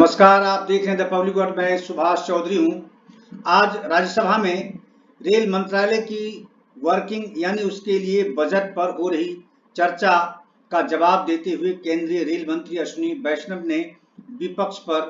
नमस्कार, आप देख रहे हैं द पब्लिक वर्ड। मैं सुभाष चौधरी हूं। आज राज्यसभा में रेल मंत्रालय की वर्किंग यानी उसके लिए बजट पर हो रही चर्चा का जवाब देते हुए केंद्रीय रेल मंत्री अश्विनी वैष्णव ने विपक्ष पर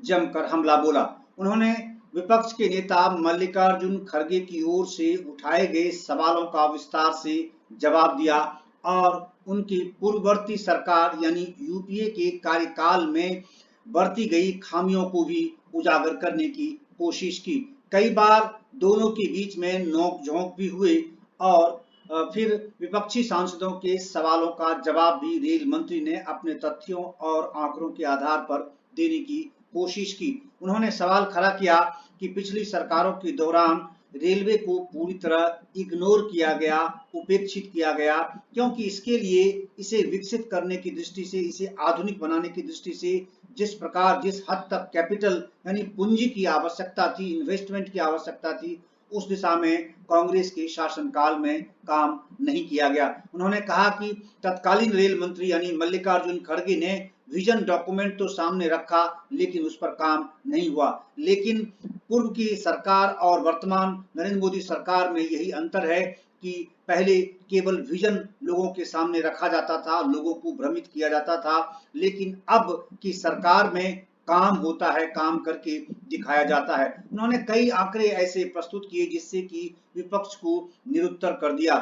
जमकर हमला बोला। उन्होंने विपक्ष के नेता मल्लिकार्जुन खड़गे की ओर से उठाए गए सवालों का विस्तार से जवाब दिया और उनकी पूर्ववर्ती सरकार यानी यूपीए के कार्यकाल में बरती गई खामियों को भी उजागर करने की कोशिश की। कई बार दोनों के बीच में नोक-झोंक भी हुए और फिर विपक्षी सांसदों के सवालों का जवाब भी रेल मंत्री ने अपने तथ्यों और आंकड़ों के आधार पर देने की कोशिश की। उन्होंने सवाल खड़ा किया कि पिछली सरकारों के दौरान रेलवे को पूरी तरह इग्नोर किया गया, उपेक्षित किया गया, क्योंकि इसके लिए इसे विकसित करने की दृष्टि से, इसे आधुनिक बनाने की दृष्टि से जिस प्रकार जिस हद तक कैपिटल यानी पूंजी की आवश्यकता थी, इन्वेस्टमेंट की आवश्यकता थी, उस दिशा में कांग्रेस के शासनकाल में काम नहीं किया गया। उन्होंने कहा कि तत्कालीन रेल मंत्री यानी मल्लिकार्जुन खड़गे ने विजन डॉक्यूमेंट तो सामने रखा लेकिन उस पर काम नहीं हुआ। लेकिन पूर्व की सरकार और वर्तमान नरेंद्र मोदी सरकार में यही अंतर है कि पहले केवल विजन लोगों के सामने रखा जाता था, लोगों को भ्रमित किया जाता था, लेकिन अब की सरकार में काम होता है, काम करके दिखाया जाता है। उन्होंने कई आंकड़े ऐसे प्रस्तुत किए जिससे कि विपक्ष को निरुत्तर कर दिया।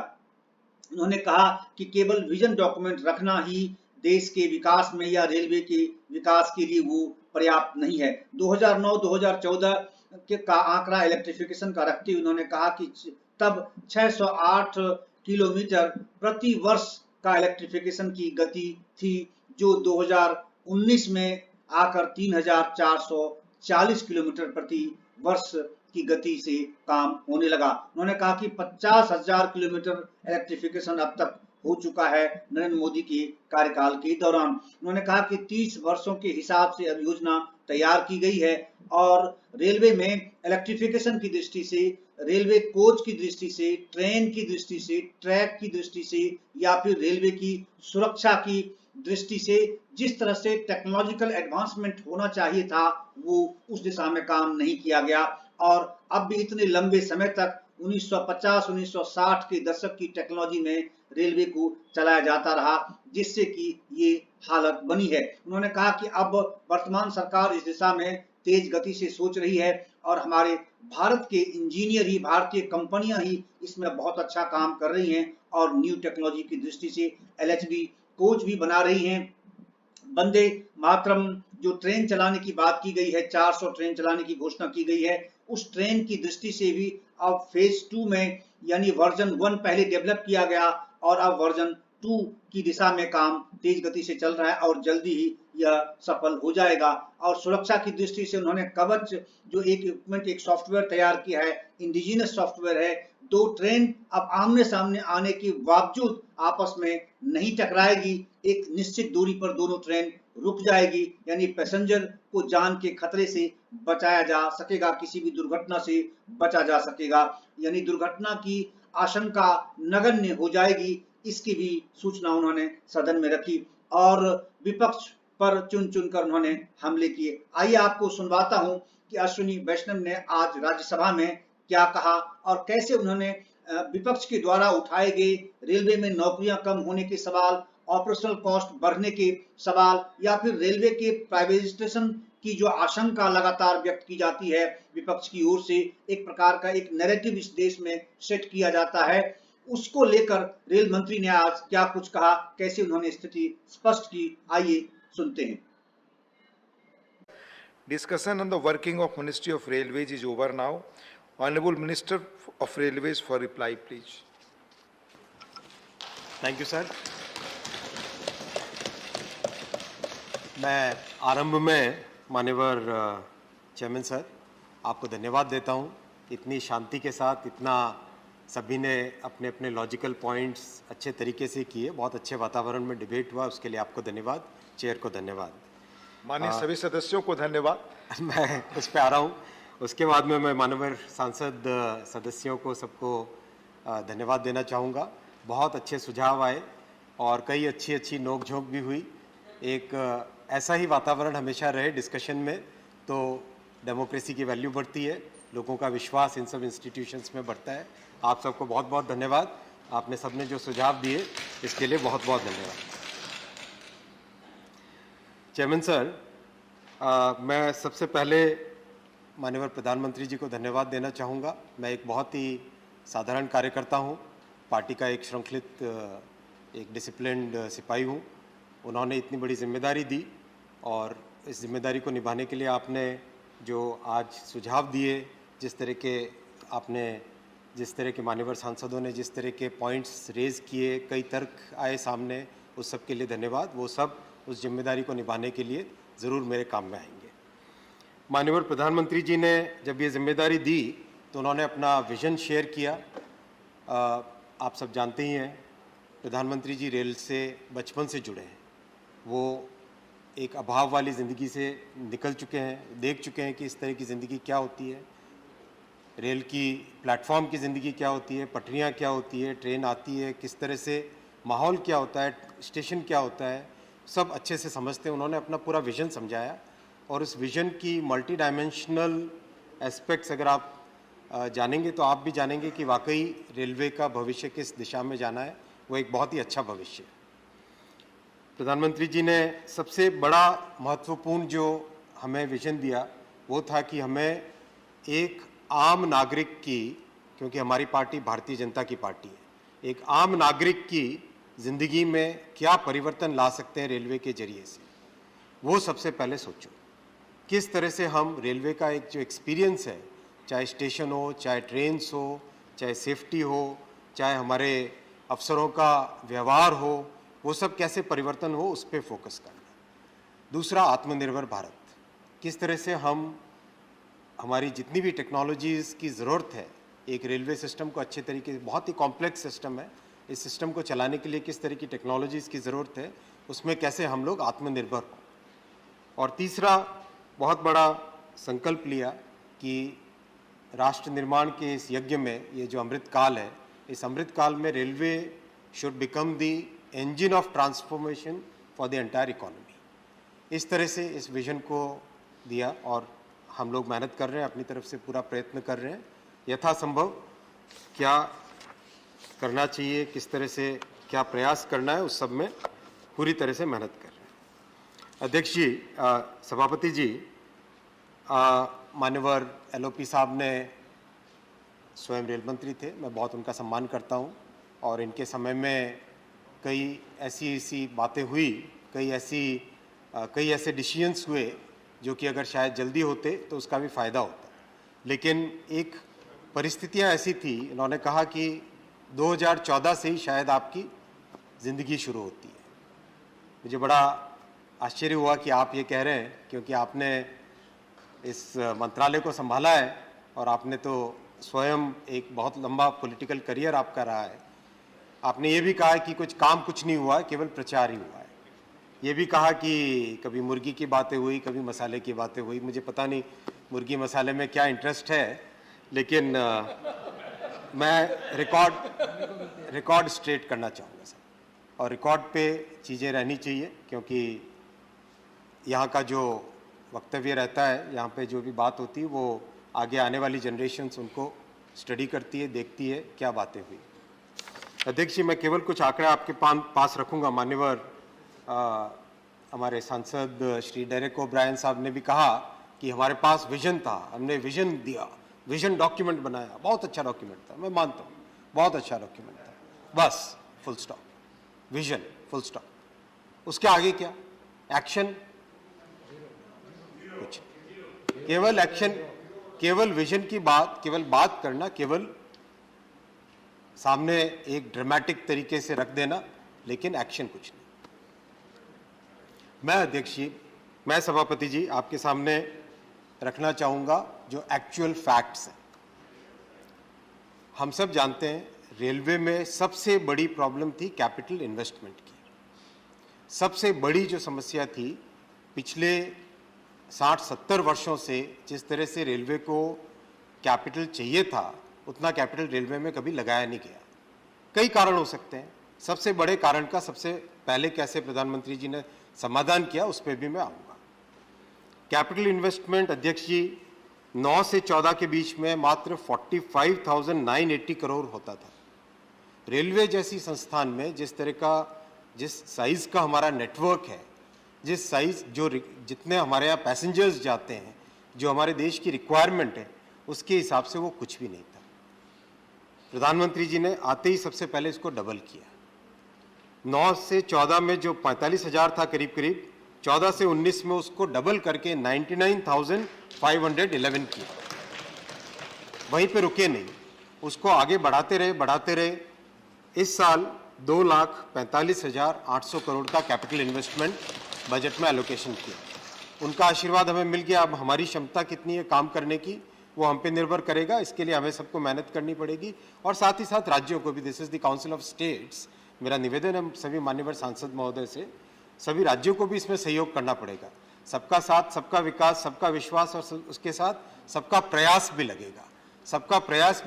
उन्होंने कहा कि केवल विजन डॉक्यूमेंट रखना ही देश के विकास में या रेलवे के विकास के लिए वो पर्याप्त नहीं है। 2009-2014 का आंकड़ा इलेक्ट्रिफिकेशन का रखते हुए उन्होंने कहा कि तब 608 किलोमीटर प्रति वर्ष का इलेक्ट्रिफिकेशन की गति थी, जो 2019 में आकर 3440 किलोमीटर प्रति वर्ष की गति से काम होने लगा। उन्होंने कहा कि 50,000 किलोमीटर इलेक्ट्रिफिकेशन अब तक हो चुका है नरेंद्र मोदी के कार्यकाल के दौरान। उन्होंने कहा कि 30 वर्षों के हिसाब से अब योजना तैयार की गई है और रेलवे में इलेक्ट्रिफिकेशन की दृष्टि से, रेलवे कोच की दृष्टि से, ट्रेन की दृष्टि से, ट्रैक की दृष्टि से या फिर रेलवे की सुरक्षा की दृष्टि से जिस तरह से टेक्नोलॉजिकल एडवांसमेंट होना चाहिए था, वो उस दिशा में काम नहीं किया गया और अब भी इतने लंबे समय तक 1950-1960 के दशक की टेक्नोलॉजी में रेलवे को चलाया जाता रहा, जिससे कि ये हालत बनी है। उन्होंने कहा कि अब वर्तमान सरकार इस दिशा में तेज गति से सोच रही है और हमारे भारत के इंजीनियर ही, भारतीय कंपनियां ही इसमें बहुत अच्छा काम कर रही हैं और न्यू टेक्नोलॉजी की दृष्टि से एलएचबी कोच भी बना रही हैं। वंदे मातरम जो ट्रेन चलाने की बात की गई है, 400 ट्रेन चलाने की घोषणा की गई है, उस ट्रेन की दृष्टि से भी अब फेज 2 में यानी वर्जन 1 पहले डेवलप किया गया और अब वर्जन 2 की दिशा में काम तेज गति से चल रहा है और जल्दी ही यह सफल हो जाएगा। और सुरक्षा की दृष्टि से उन्होंने कवच जो एक इक्विपमेंट, एक सॉफ्टवेयर तैयार किया है, इंडिजिनस सॉफ्टवेयर है। दो ट्रेन अब आमने सामने आने के बावजूद आपस में नहीं टकराएगी, एक निश्चित दूरी पर दोनों ट्रेन रुक जाएगी, यानी पैसेंजर को जान के खतरे से बचाया जा सकेगा, किसी भी दुर्घटना से बचा जा सकेगा, यानी दुर्घटना की आशंका नगण्य हो जाएगी। इसकी भी सूचना उन्होंने सदन में रखी और विपक्ष पर चुन चुनकर उन्होंने हमले किए। आइए आपको सुनवाता हूं कि अश्विनी वैष्णव ने आज राज्यसभा में क्या कहा और कैसे उन्होंने विपक्ष के द्वारा उठाए गए रेलवे में नौकरियां कम होने के सवाल, ऑपरेशनल कॉस्ट बढ़ने के सवाल या फिर रेलवे के प्राइवेटाइजेशन की जो आशंका लगातार व्यक्त की जाती है विपक्ष की ओर से, एक प्रकार का एक नैरेटिव इस देश में सेट किया जाता है, उसको लेकर रेल मंत्री ने आज क्या कुछ कहा, कैसे उन्होंने स्थिति स्पष्ट की, आइए सुनते हैं। Discussion on the working of Ministry of Railways is over now. Honorable Minister of Railways for reply, please. Thank you, sir. मैं आरंभ में माननीय चेयरमैन सर आपको धन्यवाद देता हूं। इतनी शांति के साथ इतना सभी ने अपने अपने लॉजिकल पॉइंट्स अच्छे तरीके से किए, बहुत अच्छे वातावरण में डिबेट हुआ, उसके लिए आपको धन्यवाद, चेयर को धन्यवाद, माननीय सभी सदस्यों को धन्यवाद। मैं उस पर आ रहा हूँ। उसके बाद में मैं माननीय सांसद सदस्यों को सबको धन्यवाद देना चाहूँगा। बहुत अच्छे सुझाव आए और कई अच्छी नोक झोंक भी हुई। एक ऐसा ही वातावरण हमेशा रहे डिस्कशन में, तो डेमोक्रेसी की वैल्यू बढ़ती है, लोगों का विश्वास इन सब इंस्टीट्यूशंस में बढ़ता है। आप सबको बहुत बहुत धन्यवाद। आपने सबने जो सुझाव दिए इसके लिए बहुत बहुत धन्यवाद। चेयरमैन सर, मैं सबसे पहले माननीय प्रधानमंत्री जी को धन्यवाद देना चाहूँगा। मैं एक बहुत ही साधारण कार्यकर्ता हूँ, पार्टी का एक श्रृंखलित एक डिसिप्लिन्ड सिपाही हूँ। उन्होंने इतनी बड़ी जिम्मेदारी दी और इस जिम्मेदारी को निभाने के लिए आपने जो आज सुझाव दिए, जिस तरह के मान्यवर सांसदों ने जिस तरह के पॉइंट्स रेज़ किए, कई तर्क आए सामने, उस सब के लिए धन्यवाद। वो सब उस जिम्मेदारी को निभाने के लिए ज़रूर मेरे काम में आएंगे। माननीय प्रधानमंत्री जी ने जब ये जिम्मेदारी दी तो उन्होंने अपना विज़न शेयर किया। आप सब जानते ही हैं, प्रधानमंत्री जी रेल से बचपन से जुड़े हैं। वो एक अभाव वाली ज़िंदगी से निकल चुके हैं, देख चुके हैं कि इस तरह की ज़िंदगी क्या होती है, रेल की प्लेटफॉर्म की ज़िंदगी क्या होती है, पटरियाँ क्या होती है, ट्रेन आती है, किस तरह से माहौल क्या होता है, स्टेशन क्या होता है, सब अच्छे से समझते हैं। उन्होंने अपना पूरा विज़न समझाया और उस विज़न की मल्टी डायमेंशनल एस्पेक्ट्स अगर आप जानेंगे तो आप भी जानेंगे कि वाकई रेलवे का भविष्य किस दिशा में जाना है, वो एक बहुत ही अच्छा भविष्य है। प्रधानमंत्री जी ने सबसे बड़ा महत्वपूर्ण जो हमें विज़न दिया वो था कि हमें एक आम नागरिक की, क्योंकि हमारी पार्टी भारतीय जनता की पार्टी है, एक आम नागरिक की ज़िंदगी में क्या परिवर्तन ला सकते हैं रेलवे के जरिए से, वो सबसे पहले सोचो। किस तरह से हम रेलवे का एक जो एक्सपीरियंस है, चाहे स्टेशन हो, चाहे ट्रेन्स हो, चाहे सेफ्टी हो, चाहे हमारे अफसरों का व्यवहार हो, वो सब कैसे परिवर्तन हो, उस पर फोकस करना। दूसरा, आत्मनिर्भर भारत। किस तरह से हम हमारी जितनी भी टेक्नोलॉजीज़ की ज़रूरत है, एक रेलवे सिस्टम को अच्छे तरीके से, बहुत ही कॉम्प्लेक्स सिस्टम है, इस सिस्टम को चलाने के लिए किस तरह की टेक्नोलॉजीज़ की ज़रूरत है, उसमें कैसे हम लोग आत्मनिर्भर हों। और तीसरा, बहुत बड़ा संकल्प लिया कि राष्ट्र निर्माण के इस यज्ञ में, ये जो अमृत काल है, इस अमृत काल में railway should become the engine of transformation for the entire economy. इस तरह से इस विजन को दिया और हम लोग मेहनत कर रहे हैं, अपनी तरफ से पूरा प्रयत्न कर रहे हैं। यथासंभव क्या करना चाहिए, किस तरह से क्या प्रयास करना है, उस सब में पूरी तरह से मेहनत कर रहे हैं। अध्यक्ष जी, सभापति जी, मान्यवर LOP साहब ने स्वयं रेल मंत्री थे, मैं बहुत उनका सम्मान करता हूं और इनके समय में कई ऐसी बातें हुई, कई ऐसे डिसीजंस हुए जो कि अगर शायद जल्दी होते तो उसका भी फ़ायदा होता। लेकिन एक परिस्थितियां ऐसी थी, इन्होंने कहा कि 2014 से ही शायद आपकी ज़िंदगी शुरू होती है। मुझे बड़ा आश्चर्य हुआ कि आप ये कह रहे हैं, क्योंकि आपने इस मंत्रालय को संभाला है और आपने तो स्वयं एक बहुत लंबा पॉलिटिकल करियर आपका रहा है। आपने ये भी कहा कि कुछ नहीं हुआ है, केवल प्रचार ही हुआ है। ये भी कहा कि कभी मुर्गी की बातें हुई, कभी मसाले की बातें हुई। मुझे पता नहीं मुर्गी मसाले में क्या इंटरेस्ट है, लेकिन मैं रिकॉर्ड स्ट्रेट करना चाहूँगा सर, और रिकॉर्ड पे चीज़ें रहनी चाहिए, क्योंकि यहाँ का जो वक्तव्य रहता है, यहाँ पे जो भी बात होती है, वो आगे आने वाली जनरेशन्स उनको स्टडी करती है, देखती है क्या बातें हुई। अध्यक्ष जी, मैं केवल कुछ आंकड़े आपके पास रखूँगा। मान्यवर हमारे सांसद श्री डेरेक ओब्रायन साहब ने भी कहा कि हमारे पास विजन था, हमने विजन दिया, विजन डॉक्यूमेंट बनाया, बहुत अच्छा डॉक्यूमेंट था, मैं मानता हूँ बहुत अच्छा डॉक्यूमेंट था, बस full stop, vision full stop. उसके आगे क्या एक्शन? कुछ, केवल एक्शन, केवल विजन की बात, केवल बात करना, केवल सामने एक ड्रामेटिक तरीके से रख देना, लेकिन एक्शन कुछ नहीं। मैं अध्यक्ष जी, मैं सभापति जी आपके सामने रखना चाहूँगा जो एक्चुअल फैक्ट्स हैं। हम सब जानते हैं रेलवे में सबसे बड़ी प्रॉब्लम थी कैपिटल इन्वेस्टमेंट की। सबसे बड़ी जो समस्या थी पिछले 60-70 वर्षों से, जिस तरह से रेलवे को कैपिटल चाहिए था, उतना कैपिटल रेलवे में कभी लगाया नहीं गया। कई कारण हो सकते हैं। सबसे बड़े कारण का सबसे पहले कैसे प्रधानमंत्री जी ने समाधान किया, उस पर भी मैं आऊँगा। कैपिटल इन्वेस्टमेंट अध्यक्ष जी 9 से 14 के बीच में मात्र 45,980 करोड़ होता था। रेलवे जैसी संस्थान में जिस साइज का हमारा नेटवर्क है, जिस साइज जितने हमारे यहाँ पैसेंजर्स जाते हैं, जो हमारे देश की रिक्वायरमेंट है, उसके हिसाब से वो कुछ भी नहीं था। प्रधानमंत्री जी ने आते ही सबसे पहले इसको डबल किया। 9 से 14 में जो 45,000 था करीब करीब, 14 से 19 में उसको डबल करके 99,511 किया। वहीं पे रुके नहीं, उसको आगे बढ़ाते रहे। इस साल 2,45,800 करोड़ का कैपिटल इन्वेस्टमेंट बजट में एलोकेशन किया। उनका आशीर्वाद हमें मिल गया। अब हमारी क्षमता कितनी है काम करने की, वो हम पे निर्भर करेगा। इसके लिए हमें सबको मेहनत करनी पड़ेगी और साथ ही साथ राज्यों को भी। This is the council of states. मेरा निवेदन है सभी माननीय सांसद महोदय से, सभी राज्यों को भी इसमें सहयोग करना पड़ेगा। सबका साथ, सबका विकास, सबका विश्वास और उसके साथ सबका प्रयास भी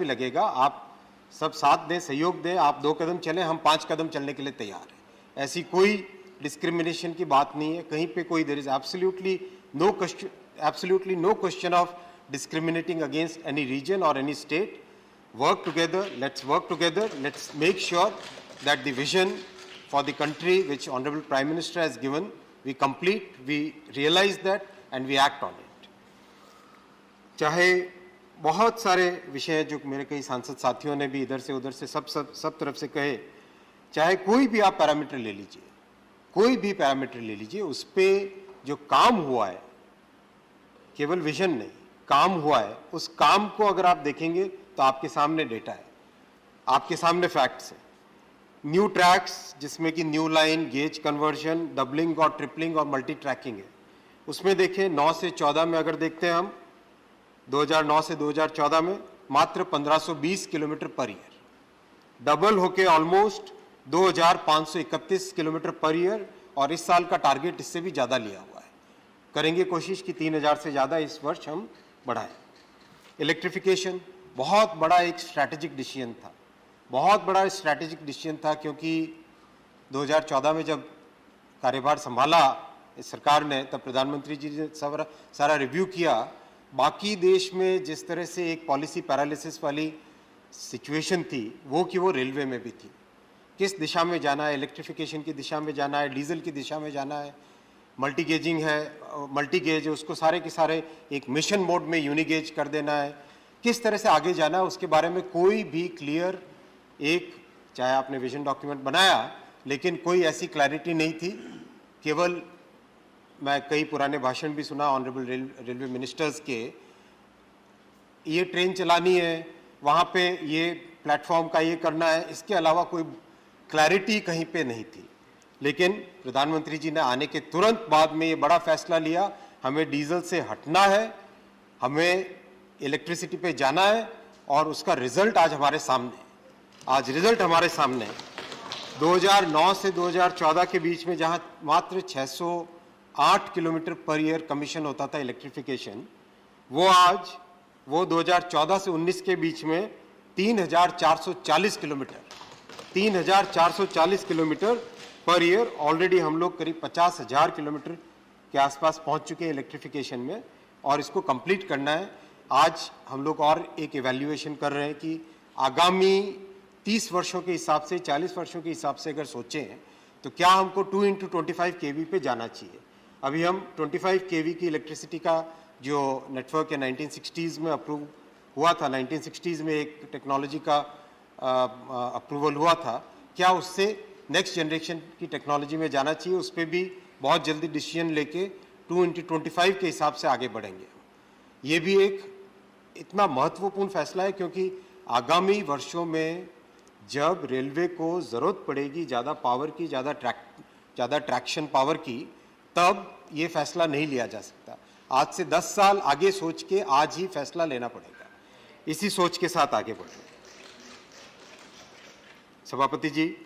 लगेगा। आप सब साथ दें, सहयोग दें। आप 2 कदम चलें, हम 5 कदम चलने के लिए तैयार हैं। ऐसी कोई डिस्क्रिमिनेशन की बात नहीं है कहीं पे। कोई there is absolutely no question of discriminating against any region or any state. Work together, let's make sure that the vision for the country which Honorable Prime Minister has given, we complete, we realize that and we act on it. चाहे बहुत सारे विषय जो मेरे कई सांसद साथियों ने भी इधर से उधर से सब तरफ से कहे, चाहे कोई भी आप पैरामीटर ले लीजिए, उस पे जो काम हुआ है, केवल विजन नहीं, काम हुआ है, उस काम को अगर आप देखेंगे तो आपके सामने डेटा है, आपके सामने फैक्ट्स है। न्यू ट्रैक्स जिसमें कि new line, gauge conversion, doubling और ट्रिपलिंग और मल्टी ट्रैकिंग है, उसमें देखें 9 से 14 में अगर देखते हैं हम 2009 से 2014 में मात्र 1520 किलोमीटर पर ईयर, डबल होके ऑलमोस्ट 2531 किलोमीटर पर ईयर। और इस साल का टारगेट इससे भी ज़्यादा लिया हुआ है। करेंगे कोशिश कि 3000 से ज़्यादा इस वर्ष हम बढ़ाएं। इलेक्ट्रिफिकेशन बहुत बड़ा एक स्ट्रैटेजिक डिसीजन था, क्योंकि 2014 में जब कार्यभार संभाला इस सरकार ने, तब प्रधानमंत्री जी ने सारा रिव्यू किया। बाकी देश में जिस तरह से एक पॉलिसी पैरालिसिस वाली सिचुएशन थी, वो रेलवे में भी थी। किस दिशा में जाना है, इलेक्ट्रिफिकेशन की दिशा में जाना है, डीजल की दिशा में जाना है, मल्टी गेज है, उसको सारे के सारे एक मिशन मोड में यूनिगेज कर देना है, किस तरह से आगे जाना है, उसके बारे में कोई भी क्लियर चाहे आपने विजन डॉक्यूमेंट बनाया, लेकिन कोई ऐसी क्लैरिटी नहीं थी। केवल मैं कई पुराने भाषण भी सुना ऑनरेबल रेलवे मिनिस्टर्स के, ये ट्रेन चलानी है, वहाँ पे ये प्लेटफॉर्म का ये करना है, इसके अलावा कोई क्लैरिटी कहीं पे नहीं थी। लेकिन प्रधानमंत्री जी ने आने के तुरंत बाद में ये बड़ा फैसला लिया, हमें डीजल से हटना है, हमें इलेक्ट्रिसिटी पे जाना है, और उसका रिजल्ट आज हमारे सामने है। 2009 से 2014 के बीच में जहां मात्र 608 किलोमीटर पर ईयर कमीशन होता था इलेक्ट्रिफिकेशन, वो 2014 से 19 के बीच में 3,440 किलोमीटर पर ईयर। ऑलरेडी हम लोग करीब 50,000 किलोमीटर के आसपास पहुंच चुके हैं इलेक्ट्रिफिकेशन में, और इसको कंप्लीट करना है। आज हम लोग और एक इवैल्यूएशन कर रहे हैं कि आगामी 30 वर्षों के हिसाब से, 40 वर्षों के हिसाब से अगर सोचें तो क्या हमको 2x25 kV पे जाना चाहिए। अभी हम 25 kV की इलेक्ट्रिसिटी का जो नेटवर्क है 1960s में अप्रूव हुआ था, 1960s में एक टेक्नोलॉजी का अप्रूवल हुआ था। क्या उससे नेक्स्ट जनरेशन की टेक्नोलॉजी में जाना चाहिए, उस पर भी बहुत जल्दी डिसीजन लेके 2x25 के हिसाब से आगे बढ़ेंगे। ये भी एक इतना महत्वपूर्ण फैसला है, क्योंकि आगामी वर्षों में जब रेलवे को ज़रूरत पड़ेगी ज़्यादा पावर की, ज़्यादा ट्रैक्शन पावर की, तब ये फैसला नहीं लिया जा सकता। आज से 10 साल आगे सोच के आज ही फैसला लेना पड़ेगा। इसी सोच के साथ आगे बढ़ें। सभापति जी,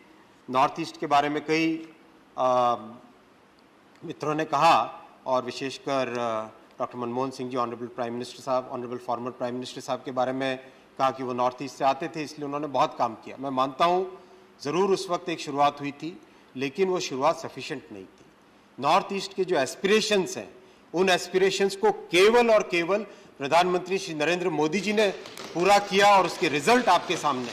नॉर्थ ईस्ट के बारे में कई मित्रों ने कहा, और विशेषकर doctor Manmohan Singh ji, honourable prime minister साहब, ऑनरेबल फॉर्मर प्राइम मिनिस्टर साहब के बारे में कहा कि वो नॉर्थ ईस्ट से आते थे, इसलिए उन्होंने बहुत काम किया। मैं मानता हूँ ज़रूर उस वक्त एक शुरुआत हुई थी, लेकिन वो शुरुआत सफिशिएंट नहीं थी। नॉर्थ ईस्ट के जो एस्पिरेशंस हैं, उन एस्पिरेशंस को केवल और केवल प्रधानमंत्री श्री नरेंद्र मोदी जी ने पूरा किया और उसके रिजल्ट आपके सामने।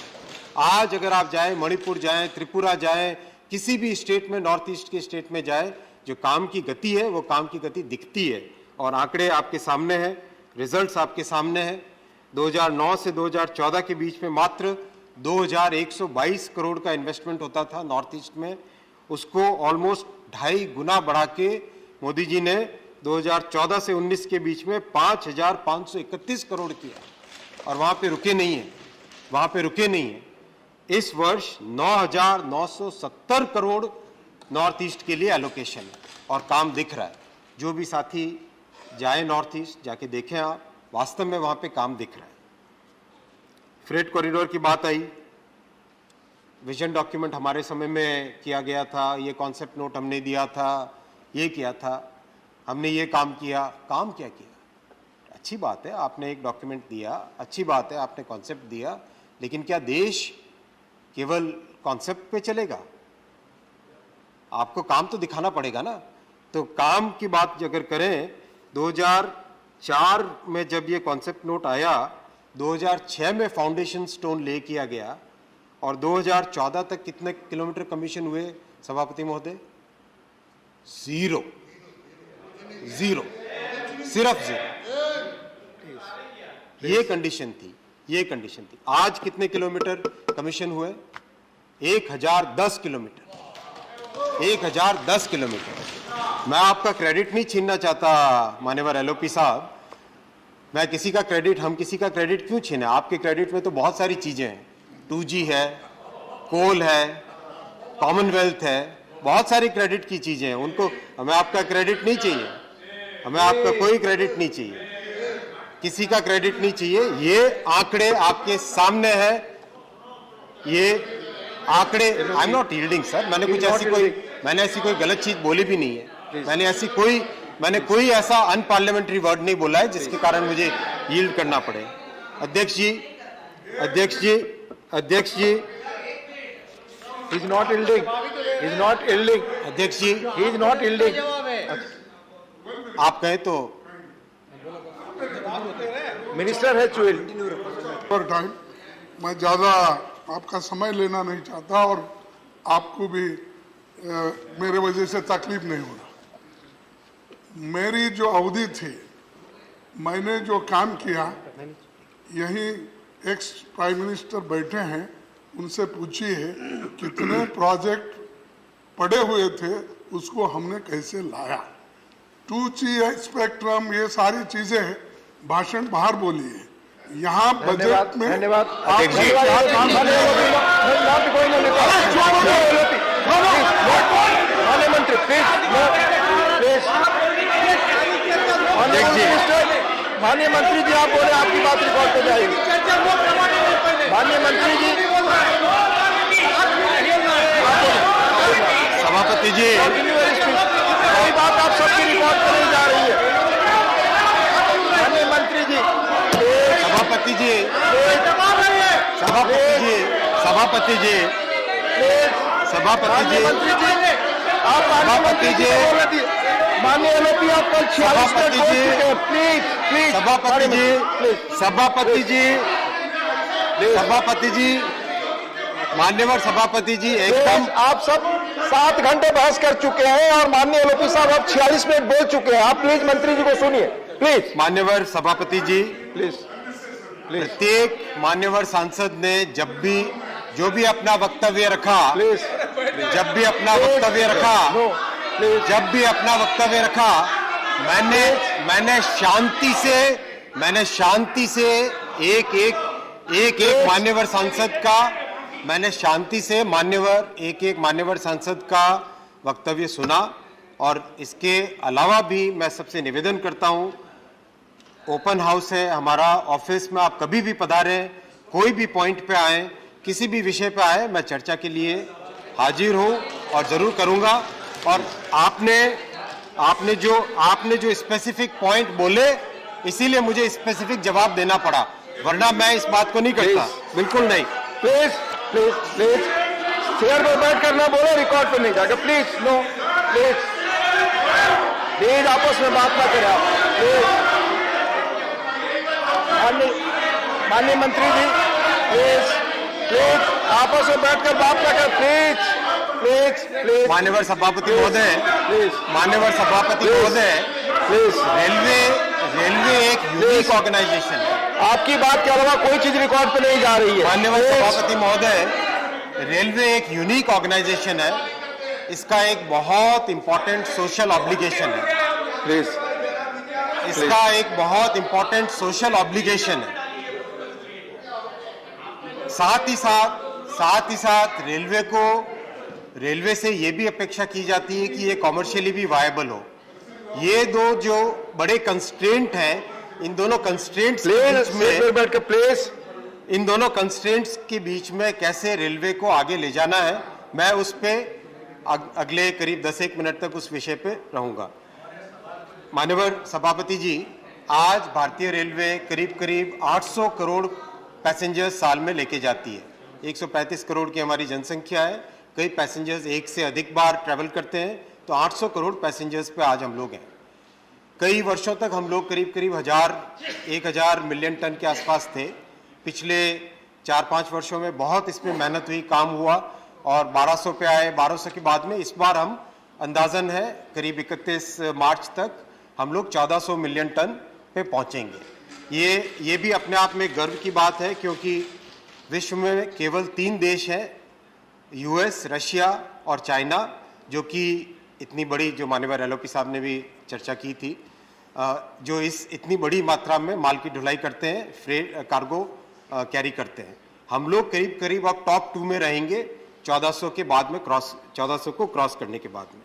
आज अगर आप जाएं, मणिपुर जाएं, त्रिपुरा जाएं, किसी भी स्टेट में, नॉर्थ ईस्ट के स्टेट में जाएं, जो काम की गति है वो काम की गति दिखती है और आंकड़े आपके सामने हैं, रिजल्ट्स आपके सामने हैं। 2009 से 2014 के बीच में मात्र 2122 करोड़ का इन्वेस्टमेंट होता था नॉर्थ ईस्ट में, उसको ऑलमोस्ट 2.5 गुना बढ़ा के मोदी जी ने 2014 से 19 के बीच में 5531 करोड़ किया और वहां पे रुके नहीं है, वहां पे रुके नहीं है। इस वर्ष 9970 करोड़ नॉर्थ ईस्ट के लिए एलोकेशन है और काम दिख रहा है। जो भी साथी जाए नॉर्थ ईस्ट, जाके देखें आप, वास्तव में वहां पे काम दिख रहा है। फ्रेट कॉरिडोर की बात आई, विजन डॉक्यूमेंट हमारे समय में किया गया था, ये कॉन्सेप्ट नोट हमने दिया था, ये किया था, हमने ये काम किया। काम क्या किया? अच्छी बात है आपने एक डॉक्यूमेंट दिया, अच्छी बात है आपने कॉन्सेप्ट दिया, लेकिन क्या देश केवल कॉन्सेप्ट पे चलेगा? आपको काम तो दिखाना पड़ेगा ना। तो काम की बात अगर करें, 2004 में जब ये कॉन्सेप्ट नोट आया, 2006 में फाउंडेशन स्टोन ले किया गया और 2014 तक कितने किलोमीटर कमीशन हुए सभापति महोदय? जीरो, सिर्फ जीरो। ये कंडीशन थी, ये कंडीशन थी। आज कितने किलोमीटर कमीशन हुए? 1010 किलोमीटर, 1010 किलोमीटर। मैं आपका क्रेडिट नहीं छीनना चाहता माननीय एलओपी साहब, मैं किसी का क्रेडिट, हम किसी का क्रेडिट क्यों छीने? आपके क्रेडिट में तो बहुत सारी चीजें हैं, 2G है, कोल है, कॉमनवेल्थ है, बहुत सारी क्रेडिट की चीजें हैं, उनको हमें आपका क्रेडिट नहीं चाहिए, हमें आपका कोई क्रेडिट नहीं चाहिए, किसी का क्रेडिट नहीं चाहिए। ये आंकड़े आपके सामने है, ये आंकड़े। I am not yielding sir, मैंने ऐसी कोई गलत चीज बोली भी नहीं है, मैंने कोई ऐसा अनपार्लियामेंट्री वर्ड नहीं बोला है जिसके कारण मुझे यील्ड करना पड़े। अध्यक्ष जी He is not yielding. He is not yielding. अध्यक्ष जी, He is not yielding. आप कहें तो Minister has to yield. पर टाइम मैं ज़्यादा आपका समय लेना नहीं चाहता और आपको भी मेरे वजह से तकलीफ नहीं होना। मेरी जो अवधि थी, मैंने जो काम किया, यही एक्स प्राइम मिनिस्टर बैठे हैं, उनसे पूछिए कितने प्रोजेक्ट पड़े हुए थे, उसको हमने कैसे लाया। 2G स्पेक्ट्रम, ये सारी चीजें भाषण बाहर बोली है, यहाँ बजट में। धन्यवाद। माननीय मंत्री जी, आप बोले, आपकी बात रिकॉर्ड पे जाएगी। माननीय मंत्री जी, सभापति जी, यही बात आप सबकी रिकॉर्ड पे नहीं जा रही है। माननीय मंत्री जी, सभापति जी, मंत्री जी, आप सभापति जी, माननीय एलओपी, आप कल 46 सभापति जी, प्लीज सभापति जी, मान्यवर सभापति जी, एकदम आप सब 7 घंटे बहस कर चुके हैं और माननीय एलओपी साहब आप 46 मिनट बोल चुके हैं। आप प्लीज मंत्री जी को सुनिए, प्लीज। मान्यवर सभापति जी, प्लीज। प्रत्येक मान्यवर सांसद ने जब भी जो भी अपना वक्तव्य रखा, जब भी अपना वक्तव्य रखा, मैंने शांति से एक मान्यवर सांसद का, मैंने शांति से एक मान्यवर सांसद का वक्तव्य सुना। और इसके अलावा भी मैं सबसे निवेदन करता हूं, ओपन हाउस है हमारा, ऑफिस में आप कभी भी पधारें, कोई भी पॉइंट पे आए, किसी भी विषय पे आए, मैं चर्चा के लिए हाजिर हूं और जरूर करूंगा। और आपने जो स्पेसिफिक पॉइंट बोले, इसीलिए मुझे स्पेसिफिक जवाब देना पड़ा, वरना मैं इस बात को नहीं करता, बिल्कुल नहीं। प्लीज चेयर पर बैठ कर ना बोले, रिकॉर्ड पर नहीं जाकर, प्लीज। No, please. प्लीज आपस में बात ना करें आप, प्लीज। माननीय मंत्री जी, प्लीज प्लीज आपस में बैठकर बात ना करें, प्लीज प्लीज प्लीज। मान्यवर सभापति महोदय, प्लीज मान्यवर सभापति महोदय, प्लीज। रेलवे एक यूनिक ऑर्गेनाइजेशन है। आपकी बात के अलावा कोई चीज रिकॉर्ड पे नहीं जा रही है। मान्यवर प्लीज। सभापति महोदय, रेलवे एक यूनिक ऑर्गेनाइजेशन है, इसका एक बहुत इंपॉर्टेंट सोशल ऑब्लिगेशन है। प्लीज। इसका एक बहुत इंपॉर्टेंट सोशल ऑब्लिगेशन है। साथ ही साथ रेलवे से ये भी अपेक्षा की जाती है कि ये कॉमर्शियली भी वायबल हो। ये दो जो बड़े कंस्ट्रेंट हैं, इन दोनों कंस्ट्रेंट्स इन दोनों कंस्ट्रेंट्स के बीच में कैसे रेलवे को आगे ले जाना है, मैं उस पे अगले करीब 10-1 मिनट तक उस विषय पे रहूंगा। माननीय सभापति जी, आज भारतीय रेलवे करीब 800 करोड़ पैसेंजर्स साल में लेके जाती है। 135 करोड़ की हमारी जनसंख्या है, कई पैसेंजर्स एक से अधिक बार ट्रैवल करते हैं, तो 800 करोड़ पैसेंजर्स पे आज हम लोग हैं। कई वर्षों तक हम लोग करीब 1,000 मिलियन टन के आसपास थे। पिछले 4-5 वर्षों में बहुत इसमें मेहनत हुई, काम हुआ और 1200 पे आए। 1200 के बाद में इस बार हम अंदाजन है करीब 31 मार्च तक हम लोग 1400 मिलियन टन पे पहुंचेंगे। ये भी अपने आप में गर्व की बात है, क्योंकि विश्व में केवल 3 देश हैं, यूएस, रशिया और चाइना, जो कि इतनी बड़ी, जो माननीय एलओपी साहब ने भी चर्चा की थी, जो इस इतनी बड़ी मात्रा में माल की ढुलाई करते हैं, फ्रेट कार्गो कैरी करते हैं। हम लोग करीब अब टॉप 2 में रहेंगे 1400 के बाद में, 1400 को क्रॉस करने के बाद में।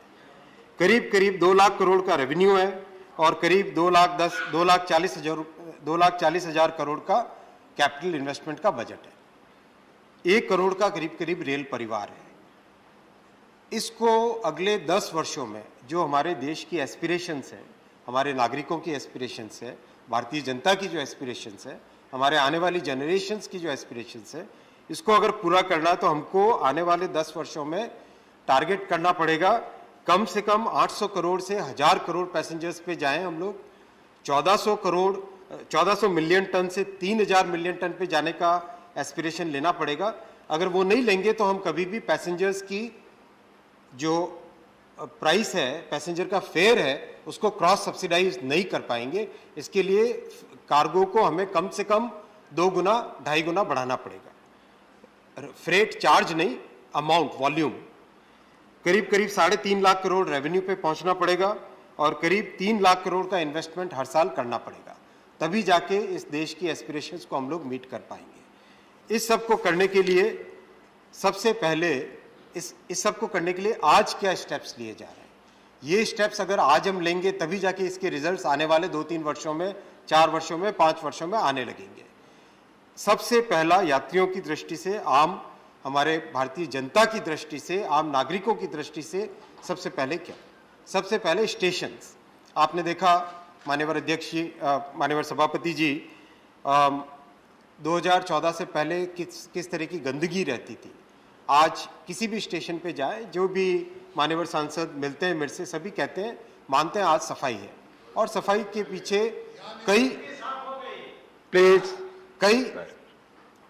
करीब 2 लाख करोड़ का रेवेन्यू है और करीब 2,40,000 करोड़ का कैपिटल इन्वेस्टमेंट का बजट है। 1 करोड़ का करीब रेल परिवार है। इसको अगले 10 वर्षों में जो हमारे देश की एस्पिरेशंस है, हमारे नागरिकों की एस्पिरेशंस है, भारतीय जनता की जो एस्पिरेशंस है, हमारे आने वाली जनरेशन्स की जो एस्पिरेशंस है, इसको अगर पूरा करना है तो हमको आने वाले 10 वर्षों में टारगेट करना पड़ेगा कम से कम 800 करोड़ से 1000 करोड़ पैसेंजर्स पे जाएं हम लोग। 1400 मिलियन टन से 3000 मिलियन टन पे जाने का एस्पिरेशन लेना पड़ेगा। अगर वो नहीं लेंगे तो हम कभी भी पैसेंजर्स की जो प्राइस है, पैसेंजर का फेयर है, उसको क्रॉस सब्सिडाइज नहीं कर पाएंगे। इसके लिए कार्गो को हमें कम से कम 2 गुना 2.5 गुना बढ़ाना पड़ेगा। फ्रेट चार्ज नहीं, अमाउंट, वॉल्यूम। करीब 3.5 लाख करोड़ रेवेन्यू पे पहुंचना पड़ेगा और करीब 3 लाख करोड़ का इन्वेस्टमेंट हर साल करना पड़ेगा, तभी जाके इस देश की एस्पिरेशंस को हम लोग मीट कर पाएंगे। इस सब को करने के लिए सबसे पहले इस सब को करने के लिए आज क्या स्टेप्स लिए जा रहे हैं, ये स्टेप्स अगर आज हम लेंगे तभी जाके इसके रिजल्ट्स आने वाले 2-3 वर्षों में, 4 वर्षों में, 5 वर्षों में आने लगेंगे। सबसे पहला यात्रियों की दृष्टि से, आम हमारे भारतीय जनता की दृष्टि से, आम नागरिकों की दृष्टि से सबसे पहले क्या? सबसे पहले स्टेशंस। आपने देखा माननीय अध्यक्ष जी, माननीय सभापति जी, 2014 से पहले किस तरह की गंदगी रहती थी। आज किसी भी स्टेशन पे जाए, जो भी माननीय सांसद मिलते हैं मेरे से, सभी कहते हैं, मानते हैं आज सफाई है। और सफाई के पीछे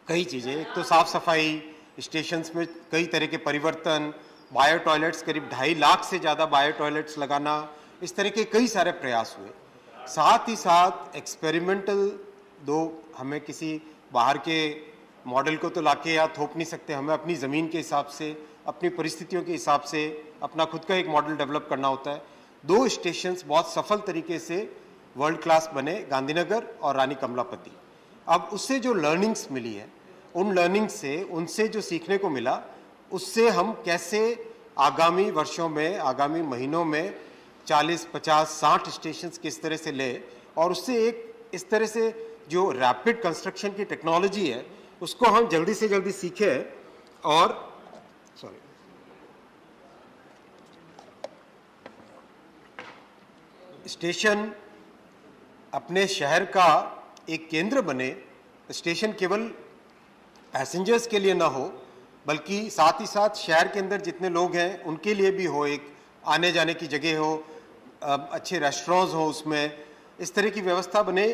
कई चीजें, एक तो साफ सफाई, स्टेशंस में कई तरह के परिवर्तन, बायो टॉयलेट्स, करीब 2.5 लाख से ज़्यादा बायो टॉयलेट्स लगाना, इस तरह के कई सारे प्रयास हुए। साथ ही साथ एक्सपेरिमेंटल, हमें किसी बाहर के मॉडल को तो लाके या थोप नहीं सकते, हमें अपनी ज़मीन के हिसाब से, अपनी परिस्थितियों के हिसाब से अपना खुद का एक मॉडल डेवलप करना होता है। 2 स्टेशंस बहुत सफल तरीके से वर्ल्ड क्लास बने, गांधीनगर और रानी कमलापति। अब उससे जो लर्निंग्स मिली है, उन लर्निंग से, उनसे जो सीखने को मिला, उससे हम कैसे आगामी वर्षों में, आगामी महीनों में 40, 50, 60 स्टेशंस किस तरह से ले, और उससे एक इस तरह से जो रैपिड कंस्ट्रक्शन की टेक्नोलॉजी है उसको हम जल्दी से जल्दी सीखें। और स्टेशन अपने शहर का एक केंद्र बने। स्टेशन केवल पैसेंजर्स के लिए ना हो, बल्कि साथ ही साथ शहर के अंदर जितने लोग हैं उनके लिए भी हो, एक आने जाने की जगह हो, अच्छे रेस्टोरेंट्स हों उसमें, इस तरह की व्यवस्था बने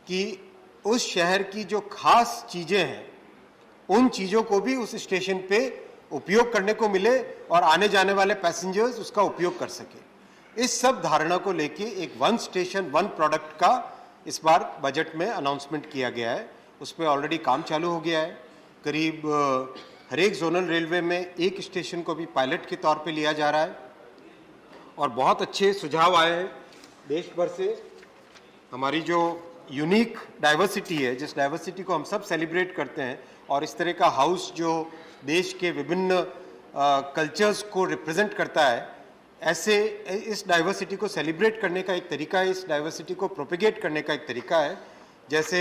कि उस शहर की जो खास चीज़ें हैं उन चीज़ों को भी उस स्टेशन पे उपयोग करने को मिले और आने जाने वाले पैसेंजर्स उसका उपयोग कर सके। इस सब धारणा को लेके एक वन स्टेशन वन प्रोडक्ट का इस बार बजट में अनाउंसमेंट किया गया है। उस पर ऑलरेडी काम चालू हो गया है। करीब हर एक जोनल रेलवे में एक स्टेशन को भी पायलट के तौर पे लिया जा रहा है और बहुत अच्छे सुझाव आए हैं देश भर से। हमारी जो यूनिक डाइवर्सिटी है, जिस डाइवर्सिटी को हम सब सेलिब्रेट करते हैं, और इस तरह का हाउस जो देश के विभिन्न कल्चर्स को रिप्रेजेंट करता है, ऐसे इस डाइवर्सिटी को सेलिब्रेट करने का एक तरीका है, इस डाइवर्सिटी को प्रोपेगेट करने का एक तरीका है। जैसे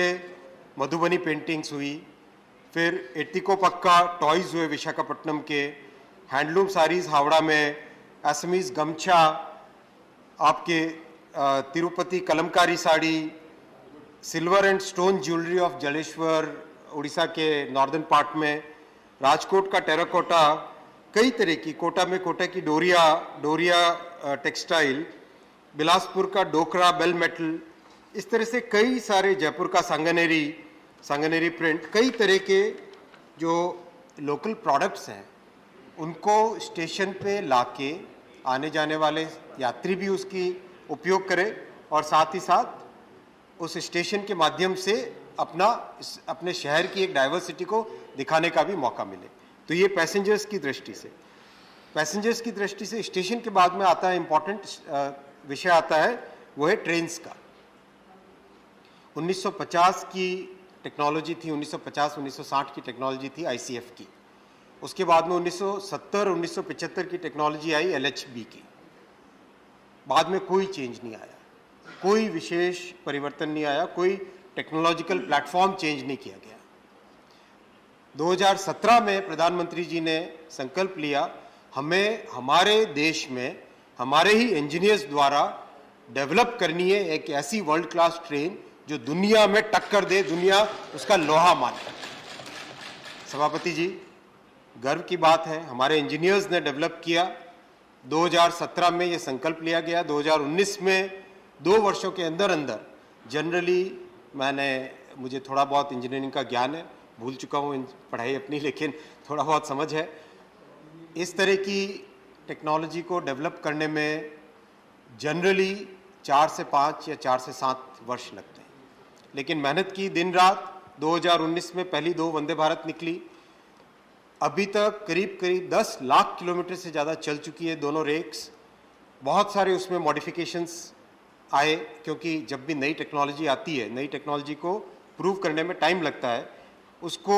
मधुबनी पेंटिंग्स हुई, फिर एतिको पक्का टॉयज़ हुए विशाखापट्टनम के, हैंडलूम साड़ीज़ हावड़ा में, असमीज़ गमछा, आपके Tirupati Kalamkari sari, silver and stone jewellery of Jaleshwar Orissa के नॉर्दर्न पार्ट में, राजकोट का टेराकोटा, कई तरह की, कोटा में कोटा की डोरिया टेक्सटाइल, बिलासपुर का डोकरा बेल मेटल, इस तरह से कई सारे, जयपुर का सांगनेरी प्रिंट, कई तरह के जो लोकल प्रोडक्ट्स हैं उनको स्टेशन पे लाके आने जाने वाले यात्री भी उसकी उपयोग करें और साथ ही साथ उस स्टेशन के माध्यम से अपने शहर की एक डाइवर्सिटी को दिखाने का भी मौका मिले। तो ये पैसेंजर्स की दृष्टि से स्टेशन के बाद में आता है इम्पोर्टेंट विषय आता है, वो है ट्रेन्स का। 1950 की टेक्नोलॉजी थी, 1950-1960 की टेक्नोलॉजी थी ICF की। उसके बाद में 1970-1975 की टेक्नोलॉजी आई LHB की। बाद में कोई चेंज नहीं आया, कोई विशेष परिवर्तन नहीं आया, कोई टेक्नोलॉजिकल प्लेटफॉर्म चेंज नहीं किया गया। 2017 में प्रधानमंत्री जी ने संकल्प लिया, हमें हमारे देश में हमारे ही इंजीनियर्स द्वारा डेवलप करनी है एक ऐसी वर्ल्ड क्लास ट्रेन जो दुनिया में टक्कर दे, दुनिया उसका लोहा माने। सभापति जी, गर्व की बात है, हमारे इंजीनियर्स ने डेवलप किया। 2017 में ये संकल्प लिया गया। 2019 में 2 वर्षों के अंदर जनरली मुझे थोड़ा बहुत इंजीनियरिंग का ज्ञान है, भूल चुका हूँ पढ़ाई अपनी, लेकिन थोड़ा बहुत समझ है। इस तरह की टेक्नोलॉजी को डेवलप करने में जनरली 4 से 5 या 4 से 7 वर्ष लगते हैं, लेकिन मेहनत की दिन रात। 2019 में पहली 2 वंदे भारत निकली। अभी तक करीब 10 लाख किलोमीटर से ज़्यादा चल चुकी है दोनों रेक्स। बहुत सारे उसमें मॉडिफिकेशंस आए, क्योंकि जब भी नई टेक्नोलॉजी आती है, नई टेक्नोलॉजी को प्रूव करने में टाइम लगता है। उसको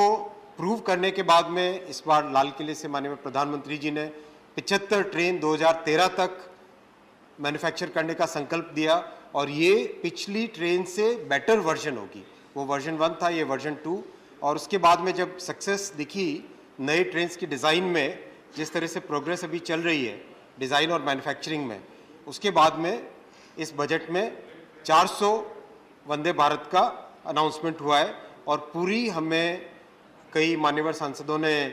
प्रूव करने के बाद में इस बार लाल किले से माननीय प्रधानमंत्री जी ने 75 ट्रेन 2013 तक मैन्युफैक्चर करने का संकल्प दिया, और ये पिछली ट्रेन से बेटर वर्जन होगी। वो वर्जन 1 था, ये वर्जन 2। और उसके बाद में जब सक्सेस दिखी नए ट्रेन्स की डिज़ाइन में, जिस तरह से प्रोग्रेस अभी चल रही है डिज़ाइन और मैन्युफैक्चरिंग में, उसके बाद में इस बजट में 400 वंदे भारत का अनाउंसमेंट हुआ है। और पूरी, हमें कई मान्यवर सांसदों ने,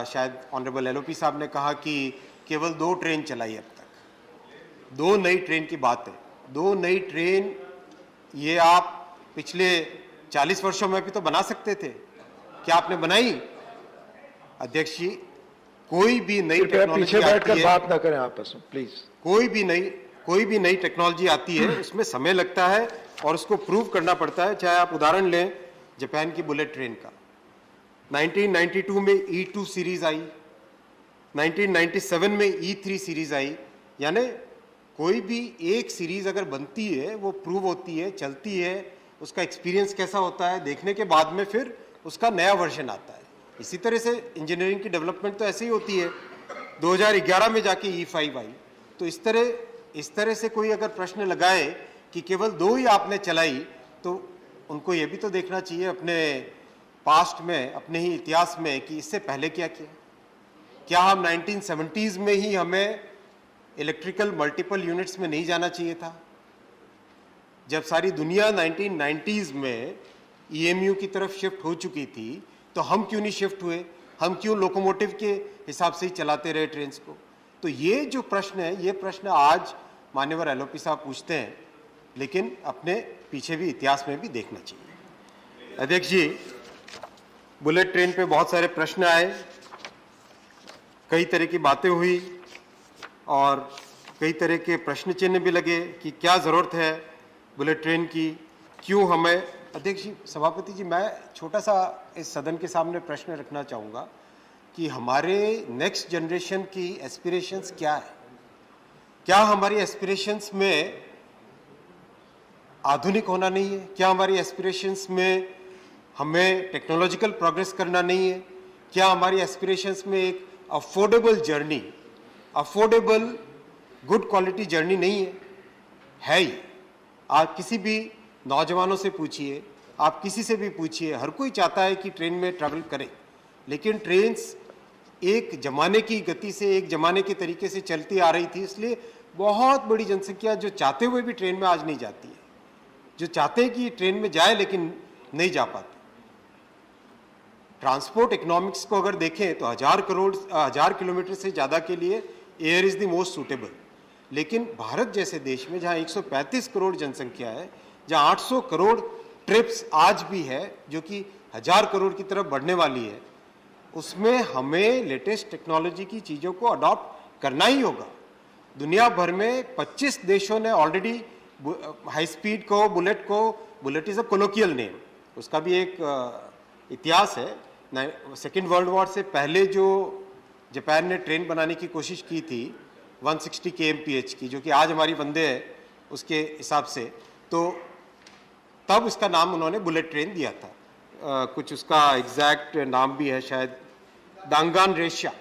शायद ऑनरेबल LOP साहब ने कहा कि केवल 2 ट्रेन चलाई अब तक। 2 नई ट्रेन की बात है, 2 नई ट्रेन। ये आप पिछले 40 वर्षों में भी तो बना सकते थे, क्या आपने बनाई? अध्यक्ष जी, कोई भी नई टेक्नोलॉजी पीछे बैठकर बात ना करें आपस में प्लीज। कोई भी नई टेक्नोलॉजी आती है, उसमें समय लगता है और उसको प्रूव करना पड़ता है। चाहे आप उदाहरण लें जापान की बुलेट ट्रेन का, 1992 में E2 सीरीज आई, 1997 में E3 सीरीज आई। यानी कोई भी एक सीरीज अगर बनती है, वो प्रूव होती है, चलती है, उसका एक्सपीरियंस कैसा होता है, देखने के बाद में फिर उसका नया वर्जन आता है। इसी तरह से इंजीनियरिंग की डेवलपमेंट तो ऐसे ही होती है। 2011 में जाके E5 आई। तो इस तरह से कोई अगर प्रश्न लगाए कि केवल 2 ही आपने चलाई, तो उनको ये भी तो देखना चाहिए अपने पास्ट में, अपने ही इतिहास में, कि इससे पहले क्या किया। क्या हम 1970s में ही हमें इलेक्ट्रिकल मल्टीपल यूनिट्स में नहीं जाना चाहिए था? जब सारी दुनिया 1990s में EMU की तरफ शिफ्ट हो चुकी थी, तो हम क्यों नहीं शिफ्ट हुए? हम क्यों लोकोमोटिव के हिसाब से ही चलाते रहे ट्रेन्स को? तो ये जो प्रश्न है, ये प्रश्न आज मान्यवर एलओपी साहब पूछते हैं, लेकिन अपने पीछे भी इतिहास में भी देखना चाहिए। अध्यक्ष जी, बुलेट ट्रेन पे बहुत सारे प्रश्न आए, कई तरह की बातें हुई और कई तरह के प्रश्न चिन्ह भी लगे कि क्या ज़रूरत है बुलेट ट्रेन की, क्यों हमें। अध्यक्ष जी, सभापति जी, मैं छोटा सा इस सदन के सामने प्रश्न रखना चाहूँगा कि हमारे नेक्स्ट जनरेशन की एस्पिरेशंस क्या है? क्या हमारी एस्पिरेशंस में आधुनिक होना नहीं है? क्या हमारी एस्पिरेशंस में हमें टेक्नोलॉजिकल प्रोग्रेस करना नहीं है? क्या हमारी एस्पिरेशंस में एक affordable journey, affordable good quality journey नहीं है? है ही। आप किसी भी नौजवानों से पूछिए, आप किसी से भी पूछिए, हर कोई चाहता है कि ट्रेन में ट्रैवल करे, लेकिन ट्रेन्स एक जमाने की गति से, एक जमाने के तरीके से चलती आ रही थी, इसलिए बहुत बड़ी जनसंख्या जो चाहते हुए भी ट्रेन में आज नहीं जाती है, जो चाहते हैं कि ट्रेन में जाए लेकिन नहीं जा पाते। ट्रांसपोर्ट इकोनॉमिक्स को अगर देखें तो 1000 किलोमीटर से ज़्यादा के लिए air is the most suitable, लेकिन भारत जैसे देश में जहाँ 135 करोड़ जनसंख्या है, जहाँ 800 करोड़ ट्रिप्स आज भी है, जो कि 1000 करोड़ की तरफ बढ़ने वाली है, उसमें हमें लेटेस्ट टेक्नोलॉजी की चीज़ों को अडॉप्ट करना ही होगा। दुनिया भर में 25 देशों ने ऑलरेडी हाई स्पीड को, bullet is a colloquial name, उसका भी एक इतिहास है। सेकेंड वर्ल्ड वॉर से पहले जो जापान ने ट्रेन बनाने की कोशिश की थी 160 kmph की, जो कि आज हमारी वंदे है उसके हिसाब से, तो तब उसका नाम उन्होंने बुलेट ट्रेन दिया था। कुछ उसका एग्जैक्ट नाम भी है शायद दांगान रेशा